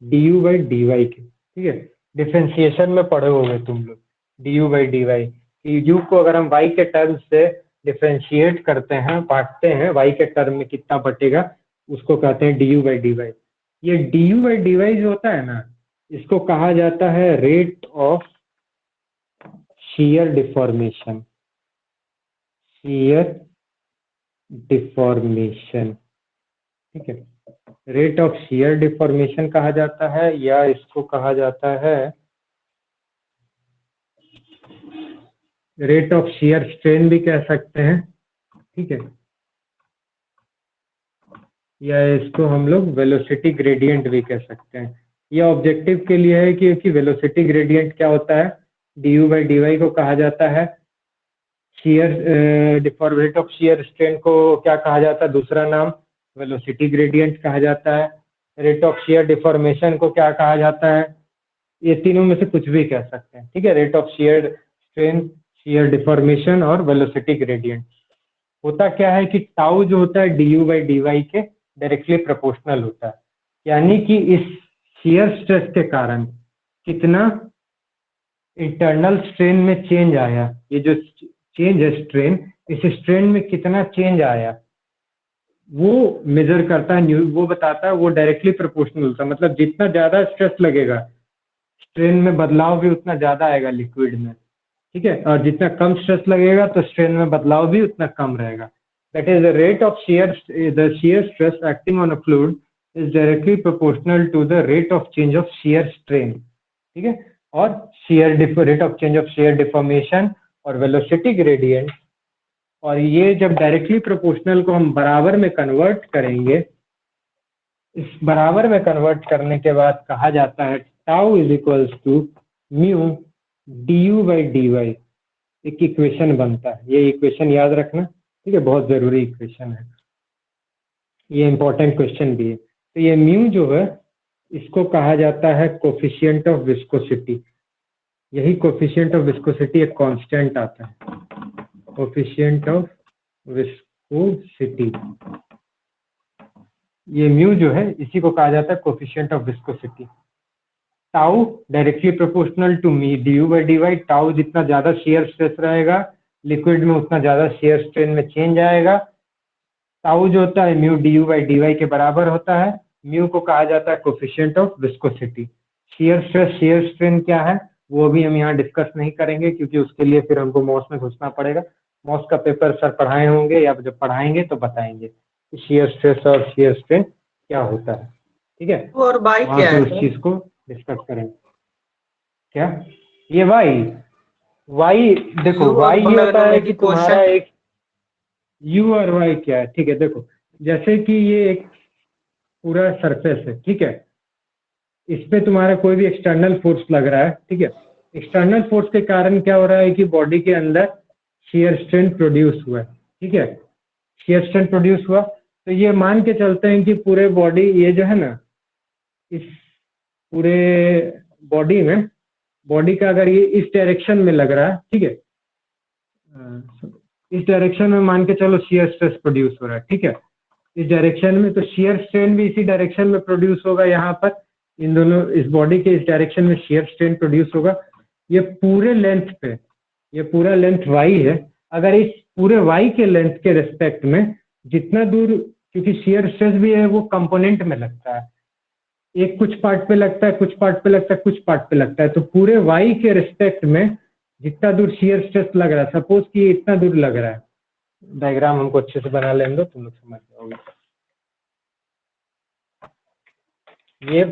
du/dy के। ठीक है, डिफरेंशिएशन में पढ़े होंगे तुम लोग du/dy कि u को अगर हम y के टर्म से डिफरेंशिएट करते हैं, बांटते हैं, y के टर्म में कितना बटेगा उसको कहते हैं du/dy। ये du/dy जो होता है ना, इसको कहा जाता है rate of shear deformation. shear deformation, ठीक है, रेट ऑफ shear डिफॉर्मेशन कहा जाता है, या इसको कहा जाता है रेट ऑफ shear स्ट्रेन भी कह सकते हैं। ठीक है, या इसको हम लोग वेलोसिटी ग्रेडियंट भी कह सकते हैं। ये ऑब्जेक्टिव के लिए है कि वेलोसिटी ग्रेडियंट क्या होता है, du/dy को कहा जाता है, shear rate of shear strain को क्या कहा जाता है, दूसरा नाम वेलोसिटी ग्रेडियंट कहा जाता है। रेट ऑफ shear डिफॉर्मेशन को क्या कहा जाता है, ये तीनों में से कुछ भी कह सकते हैं। ठीक है, rate of shear strain, shear deformation और वेलोसिटी ग्रेडियंट। होता क्या है कि टाउ जो होता है du/dy के डायरेक्टली प्रोपोर्शनल होता है, यानी कि इस shear स्ट्रेस के कारण कितना इंटरनल स्ट्रेन में चेंज आया, ये जो चेंज है स्ट्रेन, इस स्ट्रेन में कितना चेंज आया वो मेजर करता है, वो बताता है, वो डायरेक्टली प्रोपोर्शनल होता है। मतलब जितना ज्यादा स्ट्रेस लगेगा स्ट्रेन में बदलाव भी उतना ज्यादा आएगा लिक्विड में। ठीक है, और जितना कम स्ट्रेस लगेगा तो स्ट्रेन में बदलाव भी उतना कम रहेगा। That is the rate of the shear stress acting on a fluid is directly proportional to the rate of change of shear strain. ठीक है, और rate of change of shear deformation और वेलोसिटी ग्रेडियंट, और ये जब directly proportional को हम बराबर में कन्वर्ट करेंगे, इस बराबर में कन्वर्ट करने के बाद कहा जाता है tau is equals to mu du/dy। एक इक्वेशन बनता है, ये इक्वेशन याद रखना। ठीक है, बहुत जरूरी इक्वेशन है, ये इंपॉर्टेंट क्वेश्चन भी है। तो ये म्यू जो है इसको कहा जाता है कोफिशिएंट ऑफ विस्कोसिटी। यही कोफिशिएंट ऑफ विस्कोसिटी एक कांस्टेंट आता है, कोफिशिएंट ऑफ विस्कोसिटी। ये म्यू जो है इसी को कहा जाता है coefficient of viscosity. Tau directly proportional to du/dy। Tau जितना ज्यादा shear स्ट्रेस रहेगा लिक्विड में उतना ज्यादा shear स्ट्रेन में चेंज आएगा। टाउ जो होता है म्यू du/dy के बराबर होता है। म्यू को कहा जाता है coefficient of viscosity. shear stress, shear strain क्या है वो भी हम यहाँ डिस्कस नहीं करेंगे, क्योंकि उसके लिए फिर हमको मॉस में घुसना पड़ेगा। मॉस का पेपर सर पढ़ाए होंगे, या जब पढ़ाएंगे तो बताएंगे कि shear स्ट्रेस और shear स्ट्रेन क्या होता है। ठीक है, और बाई वहाँ क्या पे है उस चीज को डिस्कस करेंगे। क्या ये वाई देखो, U और वाई ये ओमेगा होता है में कि की तुम्हारा क्वेश्चन एक यू और वाई क्या है। ठीक है, देखो जैसे कि ये एक पूरा सरफेस है, ठीक है, इस पे तुम्हारा कोई भी एक्सटर्नल फोर्स लग रहा है, ठीक है। एक्सटर्नल फोर्स के कारण क्या हो रहा है कि बॉडी के अंदर शियर स्ट्रेन प्रोड्यूस हुआ है, ठीक है। शियर स्ट्रेन प्रोड्यूस हुआ तो ये मान के चलते हैं कि पूरे बॉडी, ये जो है ना, इस पूरे बॉडी में, बॉडी का अगर ये इस डायरेक्शन में लग रहा है, ठीक है, इस डायरेक्शन में मान के चलो शियर स्ट्रेस प्रोड्यूस हो रहा है, ठीक है, इस डायरेक्शन में, तो शियर स्ट्रेन भी इसी डायरेक्शन में प्रोड्यूस होगा। यहाँ पर इन दोनों, इस बॉडी के इस डायरेक्शन में शियर स्ट्रेन प्रोड्यूस होगा। ये पूरे लेंथ पे, ये पूरा लेंथ वाई है। अगर इस पूरे वाई के लेंथ के रिस्पेक्ट में जितना दूर, क्योंकि शियर स्ट्रेस भी है वो कंपोनेंट में लगता है, एक कुछ पार्ट पे लगता है, कुछ पार्ट पे लगता है, कुछ पार्ट पे लगता है, तो पूरे वाई के रिस्पेक्ट में जितना दूर शियर स्ट्रेस लग रहा है, सपोज कि ये इतना दूर लग रहा है, डायग्राम हमको अच्छे से बना लेने दो, तुम लोग समझ जाओगे। ये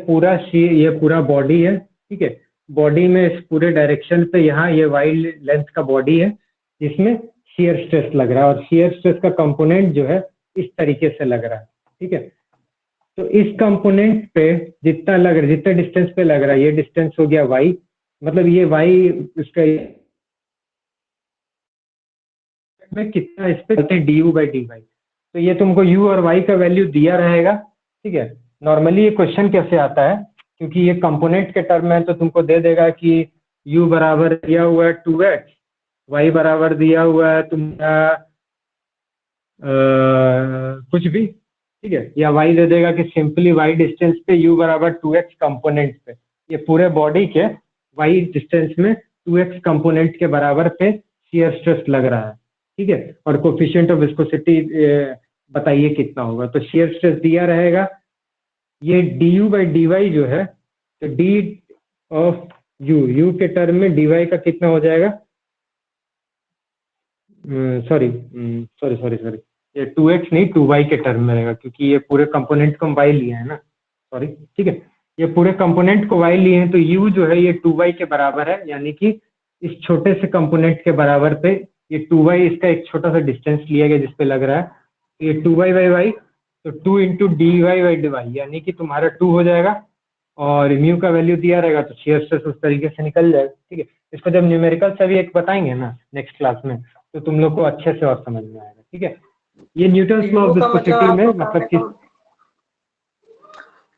पूरा बॉडी है, ठीक है। बॉडी में इस पूरे डायरेक्शन पे यहाँ ये वाई लेंथ का बॉडी है जिसमें शियर स्ट्रेस लग रहा है, और शियर स्ट्रेस का कंपोनेंट जो है इस तरीके से लग रहा है, ठीक है। तो इस कंपोनेंट पे जितना लग रहा है, जितने डिस्टेंस पे लग रहा है, ये डिस्टेंस हो गया वाई, मतलब ये वाई इसका में कितना, इस पे चलते हैं d u by d y. तो ये तुमको यू और वाई का वैल्यू दिया रहेगा, ठीक है। नॉर्मली ये क्वेश्चन कैसे आता है, क्योंकि ये कंपोनेंट के टर्म में, तो तुमको दे देगा कि यू बराबर दिया हुआ है 2x, वाई बराबर दिया हुआ है तुम्हारा कुछ भी, ठीक है, या वाई दे देगा कि सिंपली वाई डिस्टेंस पे यू बराबर 2x कंपोनेंट पे, ये पूरे बॉडी के वाई डिस्टेंस में 2x कंपोनेंट के बराबर पे शियर स्ट्रेस लग रहा है, ठीक है। और कोफिशिएंट ऑफ विस्कोसिटी बताइए कितना होगा। तो शियर स्ट्रेस दिया रहेगा, ये d u by d y जो है, तो डी ऑफ यू के टर्म में डी वाई का कितना हो जाएगा, सॉरी, ये 2x नहीं 2y के टर्म में रहेगा, क्योंकि ये पूरे कंपोनेंट को हम y लिए हैं ना, सॉरी, ठीक है। ये पूरे कंपोनेंट को y लिए हैं, तो u जो है ये 2y के बराबर है, यानी कि इस छोटे से कंपोनेंट के बराबर पे ये 2y, इसका एक छोटा सा डिस्टेंस लिया गया जिसपे लग रहा है, तो ये 2y बाई वाई, तो 2 into d y by d y, यानी कि तुम्हारा 2 हो जाएगा, और म्यू का वैल्यू दिया रहेगा, तो शियर स्ट्रेस उस तरीके से निकल जाएगा, ठीक है। इसको जब न्यूमेरिकल से भी एक बताएंगे ना नेक्स्ट क्लास में, तो तुम लोग को अच्छे से और समझ में आएगा, ठीक है। ये न्यूटन्स लॉ ऑफ विस्कोसिटी में मतलब कि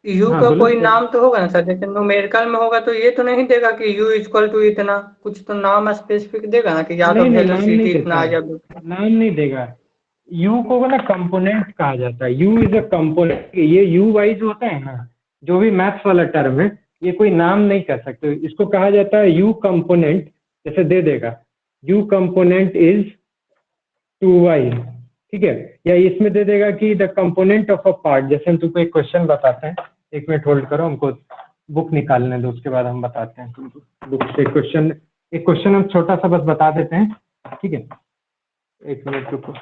यू हाँ का बोलो। कोई नाम तो होगा ना सर, जैसे न्यूमेरिकल में होगा तो ये तो नहीं देगा कि यू इक्वल टू इतना, कुछ तो नाम स्पेसिफिक देगा ना कि या तो नहीं नहीं, नाम वेलोसिटी नहीं इतना देता या है, नाम नहीं देगा। यू को ना कंपोनेंट कहा जाता है, यू इज अ कंपोनेंट। ये यू वाई जो होता है ना, जो भी मैथ्स वाला टर्म है, ये कोई नाम नहीं कह सकते, इसको कहा जाता है यू कंपोनेंट। जैसे दे देगा यू कंपोनेंट इज 2y, ठीक है, या इसमें दे देगा कि the component of a part. जैसे हम तुमको एक क्वेश्चन बताते हैं, एक मिनट होल्ड करो, हमको बुक निकालने दो, उसके बाद हम बताते हैं तुमको बुक से एक क्वेश्चन हम छोटा सा बस बता देते हैं, ठीक है। एक मिनट रुको,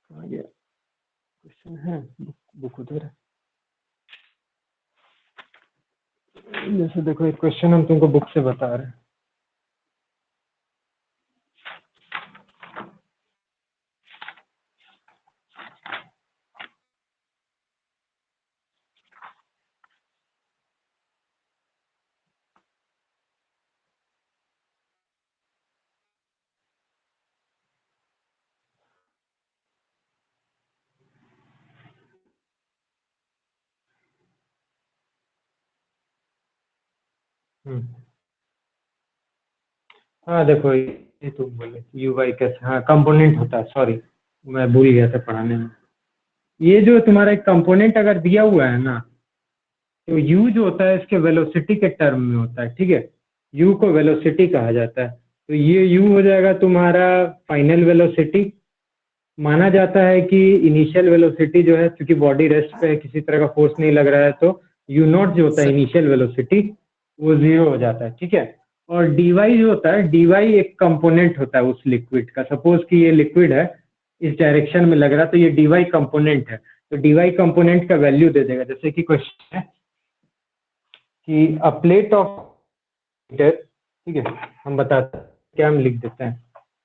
ये क्वेश्चन है, बुक उधर है। जैसे देखो एक क्वेश्चन हम तुमको बुक से बता रहे हैं। हाँ देखो, ये तुम बोले यू वाई कैसे, हाँ कंपोनेंट होता है, सॉरी मैं भूल गया था पढ़ाने में। ये जो तुम्हारा एक कंपोनेंट अगर दिया हुआ है ना, तो u जो होता है इसके वेलोसिटी के टर्म में होता है, ठीक है। u को वेलोसिटी कहा जाता है, तो ये u हो जाएगा तुम्हारा फाइनल वेलोसिटी। माना जाता है कि इनिशियल वेलोसिटी जो है, क्योंकि बॉडी रेस्ट पे है, किसी तरह का फोर्स नहीं लग रहा है, तो u नॉट जो होता है इनिशियल वेलोसिटी वो 0 हो जाता है, ठीक है। और dy जो होता है, dy एक कंपोनेंट होता है उस लिक्विड का। सपोज कि ये लिक्विड है, इस डायरेक्शन में लग रहा है, तो ये dy कंपोनेंट है, तो dy कंपोनेंट का वैल्यू दे देगा। जैसे कि क्वेश्चन है कि अ प्लेट ऑफ, ठीक है, हम बताते हैं क्या, हम लिख देते हैं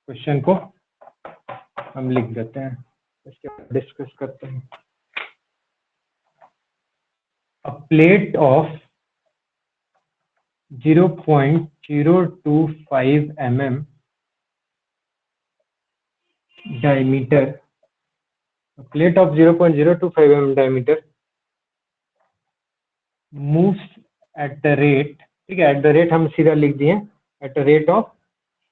क्वेश्चन को, हम लिख देते हैं, इसके बाद डिस्कस करते हैं। a plate of 0.025 mm diameter, a plate of 0.025 mm diameter moves at the rate, ठीक है, at the rate हम सीधा लिख दिए, at the rate of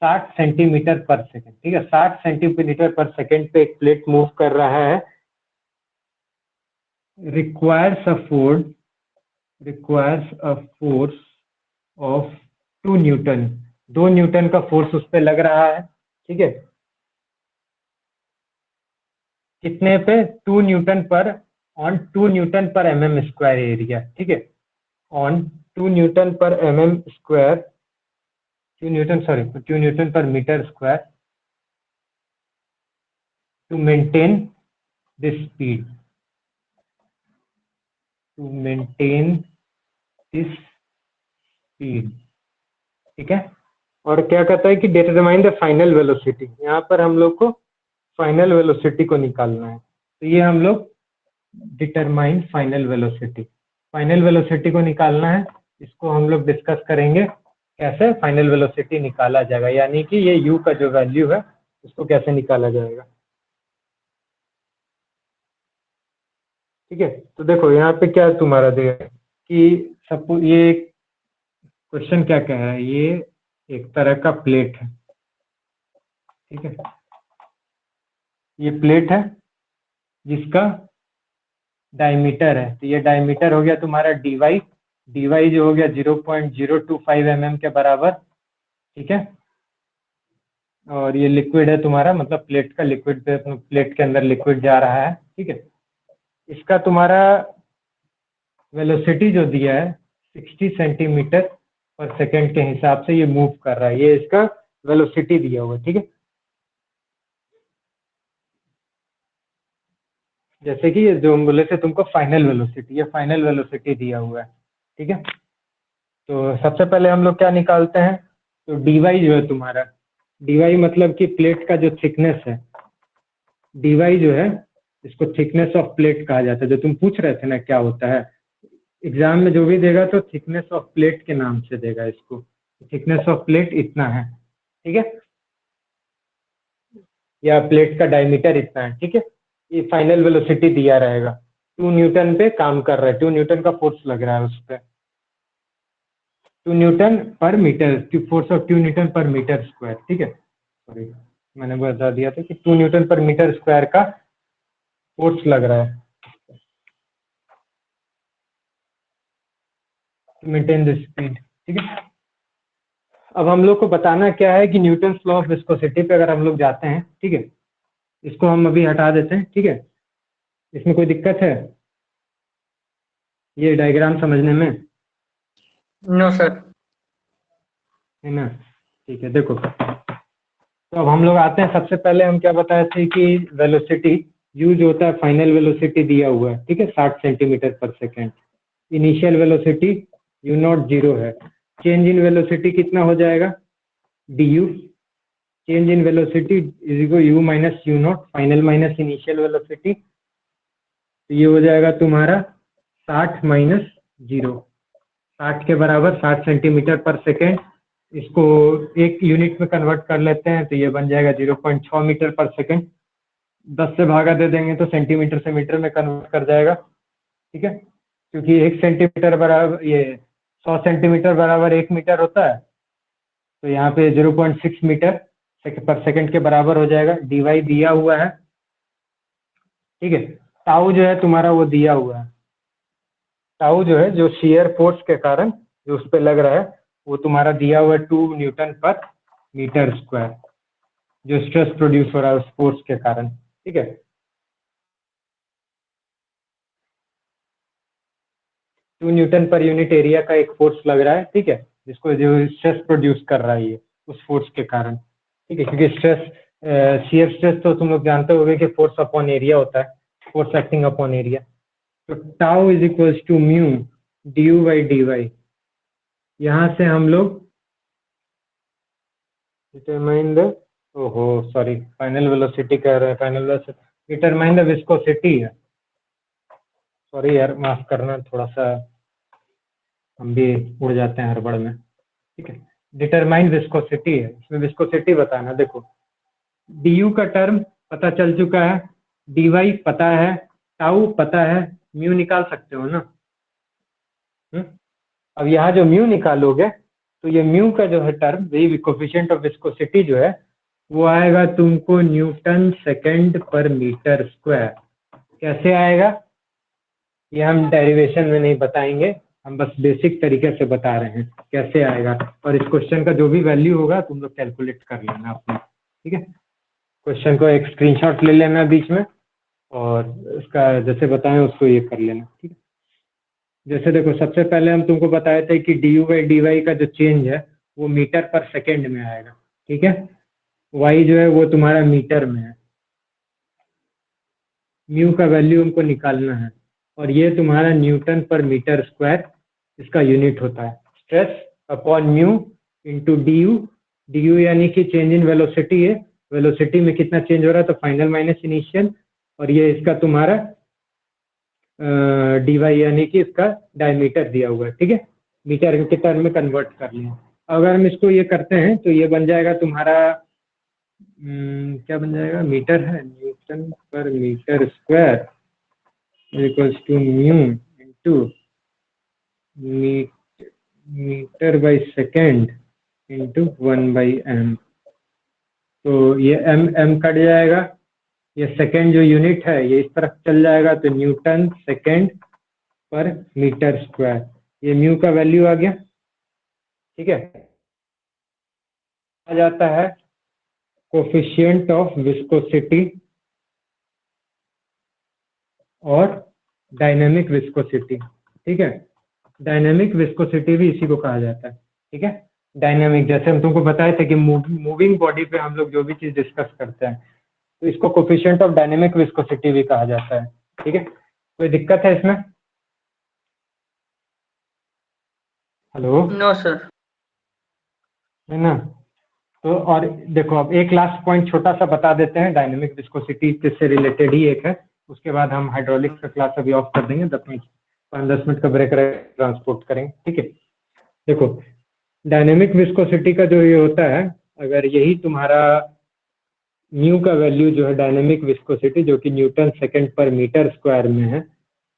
60 centimetre पर सेकेंड, ठीक है, 60 सेंटीमीटर पर सेकेंड पे एक प्लेट मूव कर रहा है, requires a force of 2 Newton, 2 Newton का फोर्स उस पे लग रहा है, ठीक है, कितने पे, 2 newton per on 2 newton per mm square area, ठीक है, on 2 newton per mm square, 2 newton per metre square, to maintain this speed, to maintain this speed, ठीक है। और क्या कहता है कि डिटरमाइन द फाइनल वेलोसिटी, यहाँ पर हम लोग को फाइनल वेलोसिटी को निकालना है, तो ये हम लोग determine final velocity, final velocity को निकालना है, इसको हम लोग डिस्कस करेंगे कैसे फाइनल वेलोसिटी निकाला जाएगा, यानी कि ये u का जो वैल्यू है उसको कैसे निकाला जाएगा, ठीक है। तो देखो यहाँ पे क्या तुम्हारा देगा कि सपोज ये क्वेश्चन क्या कह रहा है, ये एक तरह का प्लेट है, ठीक है, ये प्लेट है जिसका डायमीटर है, तो ये डायमीटर हो गया तुम्हारा dy, dy जो हो गया 0.025 mm के बराबर, ठीक है, और ये लिक्विड है तुम्हारा, मतलब प्लेट का लिक्विड पे, प्लेट के अंदर लिक्विड जा रहा है, ठीक है, इसका तुम्हारा वेलोसिटी जो दिया है 60 सेंटीमीटर पर सेकेंड के हिसाब से ये मूव कर रहा है, ये इसका वेलोसिटी दिया हुआ है, ठीक है, जैसे कि ये जो हम बोले थे तुमको फाइनल वेलोसिटी, ये फाइनल वेलोसिटी दिया हुआ है, ठीक है। तो सबसे पहले हम लोग क्या निकालते हैं, तो dy जो है तुम्हारा, dy मतलब कि प्लेट का जो थिकनेस है, dy जो है इसको थिकनेस ऑफ प्लेट कहा जाता है, जो तुम पूछ रहे थे ना क्या होता है, एग्जाम में जो भी देगा तो थिकनेस ऑफ प्लेट के नाम से देगा इसको, थिकनेस ऑफ प्लेट इतना है, ठीक है, या प्लेट का डायमीटर इतना है, ठीक है, ये फाइनल वेलोसिटी दिया रहेगा, 2 न्यूटन पे काम कर रहा है, 2 न्यूटन का फोर्स लग रहा है उस पर, 2 newton per metre, force of 2 newton per metre square, ठीक है, सॉरी मैंने बता दिया था कि 2 न्यूटन पर मीटर स्क्वायर का फोर्स लग रहा है, मेंटेन द स्पीड, ठीक है। अब हम लोग को बताना क्या है कि न्यूटन लॉ ऑफ विस्कोसिटी पे अगर हम लोग जाते हैं, ठीक है, इसको हम अभी हटा देते हैं, ठीक है, इसमें कोई दिक्कत है ये डायग्राम समझने में? No sir. है ना, ठीक है। देखो तो अब हम लोग आते हैं, सबसे पहले हम क्या बताए थे कि वेलोसिटी u जो होता है फाइनल वेलोसिटी दिया हुआ है, ठीक है, 60 सेंटीमीटर पर second, initial velocity u not 0 है, चेंज इन वेलोसिटी कितना हो जाएगा du, change in velocity is equal u minus u not, final minus initial velocity, तो ये हो जाएगा तुम्हारा 60 माइनस 0, 60 के बराबर 60 सेंटीमीटर पर सेकेंड, इसको एक यूनिट में कन्वर्ट कर लेते हैं तो ये बन जाएगा 0.6 मीटर पर सेकेंड, 10 से भागा दे देंगे तो सेंटीमीटर से मीटर में कन्वर्ट कर जाएगा, ठीक है, क्योंकि 1 सेंटीमीटर बराबर, ये 100 सेंटीमीटर बराबर 1 मीटर होता है, तो यहाँ पे 0.6 मीटर पर सेकेंड के बराबर हो जाएगा, dy दिया हुआ है, ठीक है, टाउ जो है तुम्हारा वो दिया हुआ है, टाउ जो है जो शियर फोर्स के कारण जो उस पर लग रहा है वो तुम्हारा दिया हुआ है 2 न्यूटन पर मीटर स्क्वायर, जो स्ट्रेस प्रोड्यूस हो रहा है उस फोर्स के कारण, ठीक है, 2 न्यूटन पर यूनिट एरिया का एक फोर्स लग रहा है, ठीक है, जिसको जो स्ट्रेस प्रोड्यूस कर रहा है ये उस फोर्स के कारण, ठीक है, क्योंकि स्ट्रेस शियर स्ट्रेस तो तुम लोग जानते होगे कि फोर्स अपॉन एरिया होता है, फोर्स एक्टिंग अपॉन एरिया, तो tau is equals to mu d by d y, यहाँ से हम लोग डिटरमाइन द, ओहो सॉरी फाइनल वेलोसिटी कह रहे हैं, final velocity determine the viscosity है, सॉरी यार, माफ करना, थोड़ा सा हम भी उड़ जाते हैं हड़बड़ में। ठीक है, डिटरमाइन विस्कोसिटी है, इसमें विस्कोसिटी बताना। देखो du का टर्म पता चल चुका है, dy पता है, टाउ पता है, म्यू निकाल सकते हो ना। अब यहाँ जो म्यू निकालोगे तो ये म्यू का जो है टर्म, वही कोफिशिएंट ऑफ विस्कोसिटी जो है वो आएगा तुमको न्यूटन सेकेंड पर मीटर स्क्वायर। कैसे आएगा ये हम डेरिवेशन में नहीं बताएंगे, हम बस बेसिक तरीके से बता रहे हैं कैसे आएगा। और इस क्वेश्चन का जो भी वैल्यू होगा तुम लोग कैलकुलेट कर लेना अपने। ठीक है, क्वेश्चन को एक स्क्रीनशॉट ले लेना बीच में और उसका जैसे बताएं उसको ये कर लेना। ठीक है, जैसे देखो सबसे पहले हम तुमको बताए थे कि dy का जो चेंज है वो मीटर पर सेकेंड में आएगा। ठीक है, y जो है वो तुम्हारा मीटर में है, म्यू का वैल्यू हमको निकालना है और ये तुम्हारा न्यूटन पर मीटर स्क्वायर इसका यूनिट होता है। Stress upon mu into D यानी कि चेंज इन वेलोसिटी है, वेलोसिटी में कितना चेंज हो रहा है तो फाइनल माइनस इनिशियल, और ये इसका तुम्हारा dy यानी कि इसका डायमीटर दिया हुआ है। ठीक है, मीटर के टर्म में कन्वर्ट कर लिया। अगर हम इसको ये करते हैं तो ये बन जाएगा तुम्हारा क्या बन जाएगा, मीटर है, newton per metre square equals to mu into metre by second into 1/m। तो ये m कट जाएगा, ये सेकेंड जो यूनिट है ये इस तरफ चल जाएगा तो न्यूटन सेकेंड पर मीटर स्क्वायर, ये म्यू का वैल्यू आ गया। ठीक है, आ जाता है कोफिशिएंट ऑफ विस्कोसिटी और डायनेमिक विस्कोसिटी। ठीक है, डायनेमिक विस्कोसिटी भी इसी को कहा जाता है। ठीक है, डायनेमिक जैसे हम तुमको बताए थे कि मूविंग बॉडी पे हम लोग जो भी चीज डिस्कस करते हैं तो इसको कोफिशिएंट ऑफ डायनेमिक विस्कोसिटी भी कहा जाता है। ठीक है, कोई दिक्कत है इसमें? Hello, no sir. है ना? तो और देखो अब एक लास्ट पॉइंट छोटा सा बता देते हैं, डायनेमिक विस्कोसिटी से रिलेटेड ही एक है, उसके बाद हम हाइड्रोलिक्स का क्लास अभी ऑफ कर देंगे, 5-10 मिनट का ब्रेक ट्रांसपोर्ट करेंगे। ठीक है, देखो डायनेमिक विस्कोसिटी का जो ये होता है, अगर यही तुम्हारा म्यू का वैल्यू जो है डायनेमिक विस्कोसिटी जो कि न्यूटन सेकेंड पर मीटर स्क्वायर में है,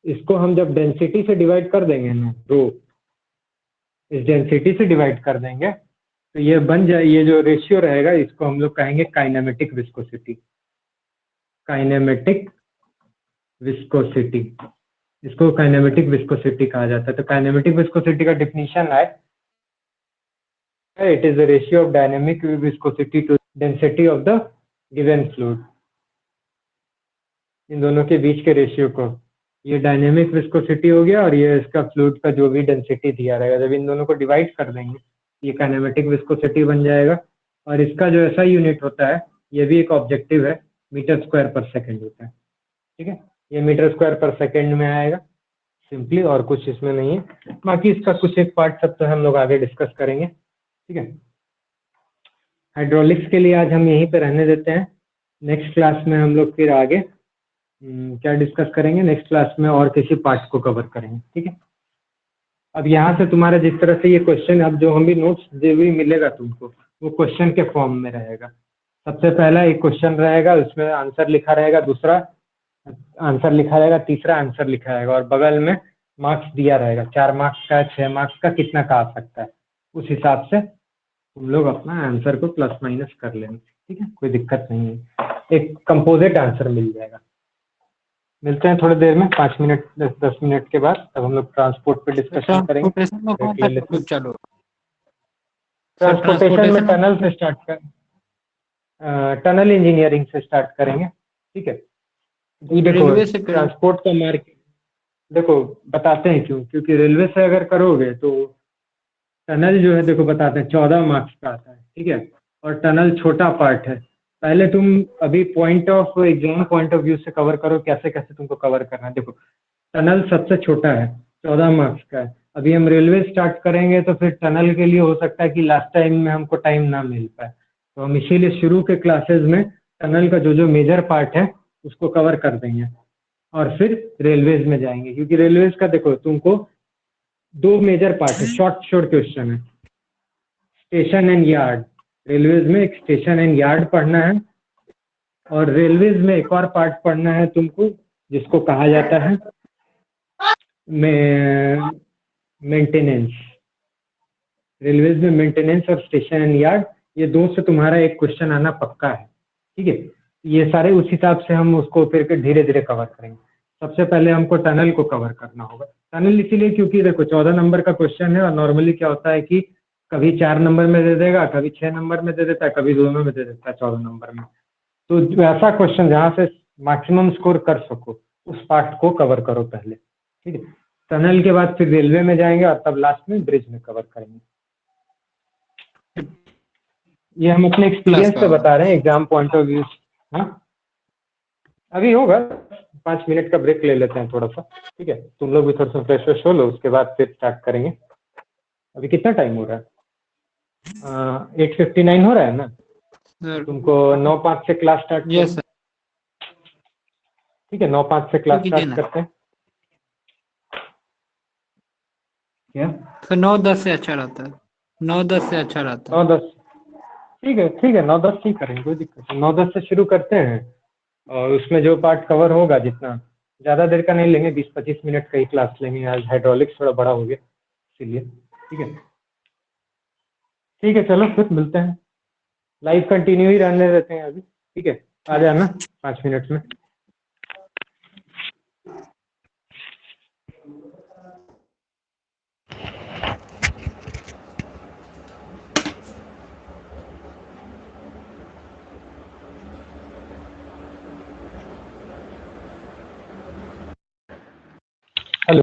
इसको हम जब डेंसिटी से डिवाइड कर देंगे ना, रो इस डेंसिटी से डिवाइड कर देंगे तो ये बन जाए, ये जो रेशियो रहेगा इसको हम लोग कहेंगे काइनेमेटिक विस्कोसिटी। काइनेमेटिक विस्कोसिटी, इसको काइनेमेटिक विस्कोसिटी कहा जाता है। तो काइनेमेटिक विस्कोसिटी का डिफिनीशन है, it is the ratio of dynamic viscosity to density of the given fluid. इन दोनों के बीच के रेशियो को, ये डायनेमिक विस्कोसिटी हो गया और ये इसका फ्लूइड का जो भी डेंसिटी दिया रहेगा, जब इन दोनों को डिवाइड कर देंगे ये काइनेमेटिक विस्कोसिटी बन जाएगा। और इसका जो ऐसा यूनिट होता है, ये भी एक ऑब्जेक्टिव है, मीटर स्क्वायर पर सेकेंड होता है। ठीक है, ये मीटर स्क्वायर पर सेकेंड में आएगा सिंपली, और कुछ इसमें नहीं है। बाकी इसका कुछ एक पार्ट सब तो हम लोग आगे डिस्कस करेंगे। ठीक है, हाइड्रोलिक्स के लिए आज हम यहीं पे रहने देते हैं। नेक्स्ट क्लास में हम लोग फिर आगे क्या डिस्कस करेंगे, नेक्स्ट क्लास में और किसी पार्ट को कवर करेंगे। ठीक है, अब यहाँ से तुम्हारा जिस तरह से ये क्वेश्चन, अब जो हम भी नोट्स जो भी मिलेगा तुमको वो क्वेश्चन के फॉर्म में रहेगा। सबसे पहला एक क्वेश्चन रहेगा, उसमें आंसर लिखा रहेगा, दूसरा आंसर लिखा रहेगा, तीसरा आंसर लिखा रहेगा, और बगल में मार्क्स दिया रहेगा, 4 मार्क्स का, 6 मार्क्स का, कितना का आ सकता है, उस हिसाब से तुम लोग अपना आंसर को प्लस माइनस कर लेंगे। ठीक है, कोई दिक्कत नहीं है, एक कंपोजिट आंसर मिल जाएगा। मिलते हैं थोड़ी देर में, 5 मिनट 10 मिनट के बाद, तब हम लोग ट्रांसपोर्ट पे डिस्कशन करेंगे। ट्रांसपोर्टेशन में टनल से स्टार्ट कर, टनल इंजीनियरिंग से स्टार्ट करेंगे। ठीक है, देखो ट्रांसपोर्ट का मार्केट देखो बताते हैं क्यों, क्योंकि रेलवे से अगर करोगे तो टनल जो है देखो बताते हैं 14 मार्क्स का आता है। ठीक है, और टनल छोटा पार्ट है। पहले तुम अभी point of exam point of view से कवर करो, कैसे कैसे तुमको कवर करना है। देखो टनल सबसे छोटा है, 14 मार्क्स का है। अभी हम रेलवे स्टार्ट करेंगे तो फिर टनल के लिए हो सकता है कि लास्ट टाइम में हमको टाइम ना मिल पाए, तो हम इसीलिए शुरू के क्लासेस में टनल का जो जो मेजर पार्ट है उसको कवर कर देंगे। और फिर रेलवेज में जाएंगे, क्योंकि रेलवेज का देखो तुमको 2 मेजर पार्ट है, शॉर्ट क्वेश्चन है, स्टेशन एंड यार्ड। रेलवेज में एक स्टेशन एंड यार्ड पढ़ना है, और रेलवेज में एक और पार्ट पढ़ना है तुमको, जिसको कहा जाता है मेंटेनेंस। रेलवेज में मेंटेनेंस और स्टेशन एंड यार्ड, ये दो से तुम्हारा एक क्वेश्चन आना पक्का है, ठीक है। ये सारे उस हिसाब से हम उसको फिर धीरे धीरे कवर करेंगे। सबसे पहले हमको टनल को कवर करना होगा। टनल इसीलिए क्योंकि देखो 14 नंबर का क्वेश्चन है, और नॉर्मली क्या होता है कि कभी 4 नंबर में दे देगा, कभी 6 नंबर में दे देता है, कभी दोनों में दे देता है 14 नंबर में। तो ऐसा क्वेश्चन जहाँ से मैक्सिमम स्कोर कर सको, उस पार्ट को कवर करो पहले, ठीक है। टनल के बाद फिर रेलवे में जाएंगे, और तब लास्ट में ब्रिज में कवर करेंगे। ये हम अपने एक्सपीरियंस से बता रहे हैं, एग्जाम पॉइंट ऑफ व्यू। हाँ, अभी होगा, 5 मिनट का ब्रेक ले लेते हैं थोड़ा सा, ठीक है। तुम लोग भी थोड़ा सा फ्रेश व्रेश हो लो, उसके बाद फिर स्टार्ट करेंगे। अभी कितना टाइम हो रहा है? 8:59 हो रहा है ना? सर तुमको 9:05 से क्लास स्टार्ट यस सर, ठीक है, 9:05 से क्लास कीजिए स्टार्ट ना करते हैं क्या? सर। 9-10 से अच्छा रहता है, 9-10 से अच्छा रहता है। 9:10 ठीक है, ठीक है, 9:10 ही करेंगे, कोई दिक्कत नहीं। 9:10 से शुरू करते हैं, और उसमें जो पार्ट कवर होगा, जितना ज़्यादा देर का नहीं लेंगे, 20-25 मिनट का ही क्लास लेंगे। आज हाइड्रोलिक्स थोड़ा बड़ा हो गया इसीलिए, ठीक है। ठीक है, चलो फिर मिलते हैं। लाइव कंटिन्यू ही रहने देते हैं अभी, ठीक है। आ जाना 5 मिनट में। हेलो।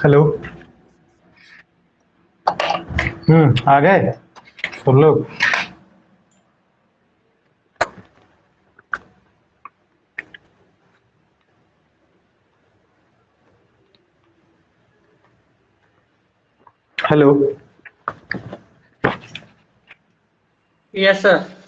हेलो। आ गए सब लोग। हेलो। Yes sir.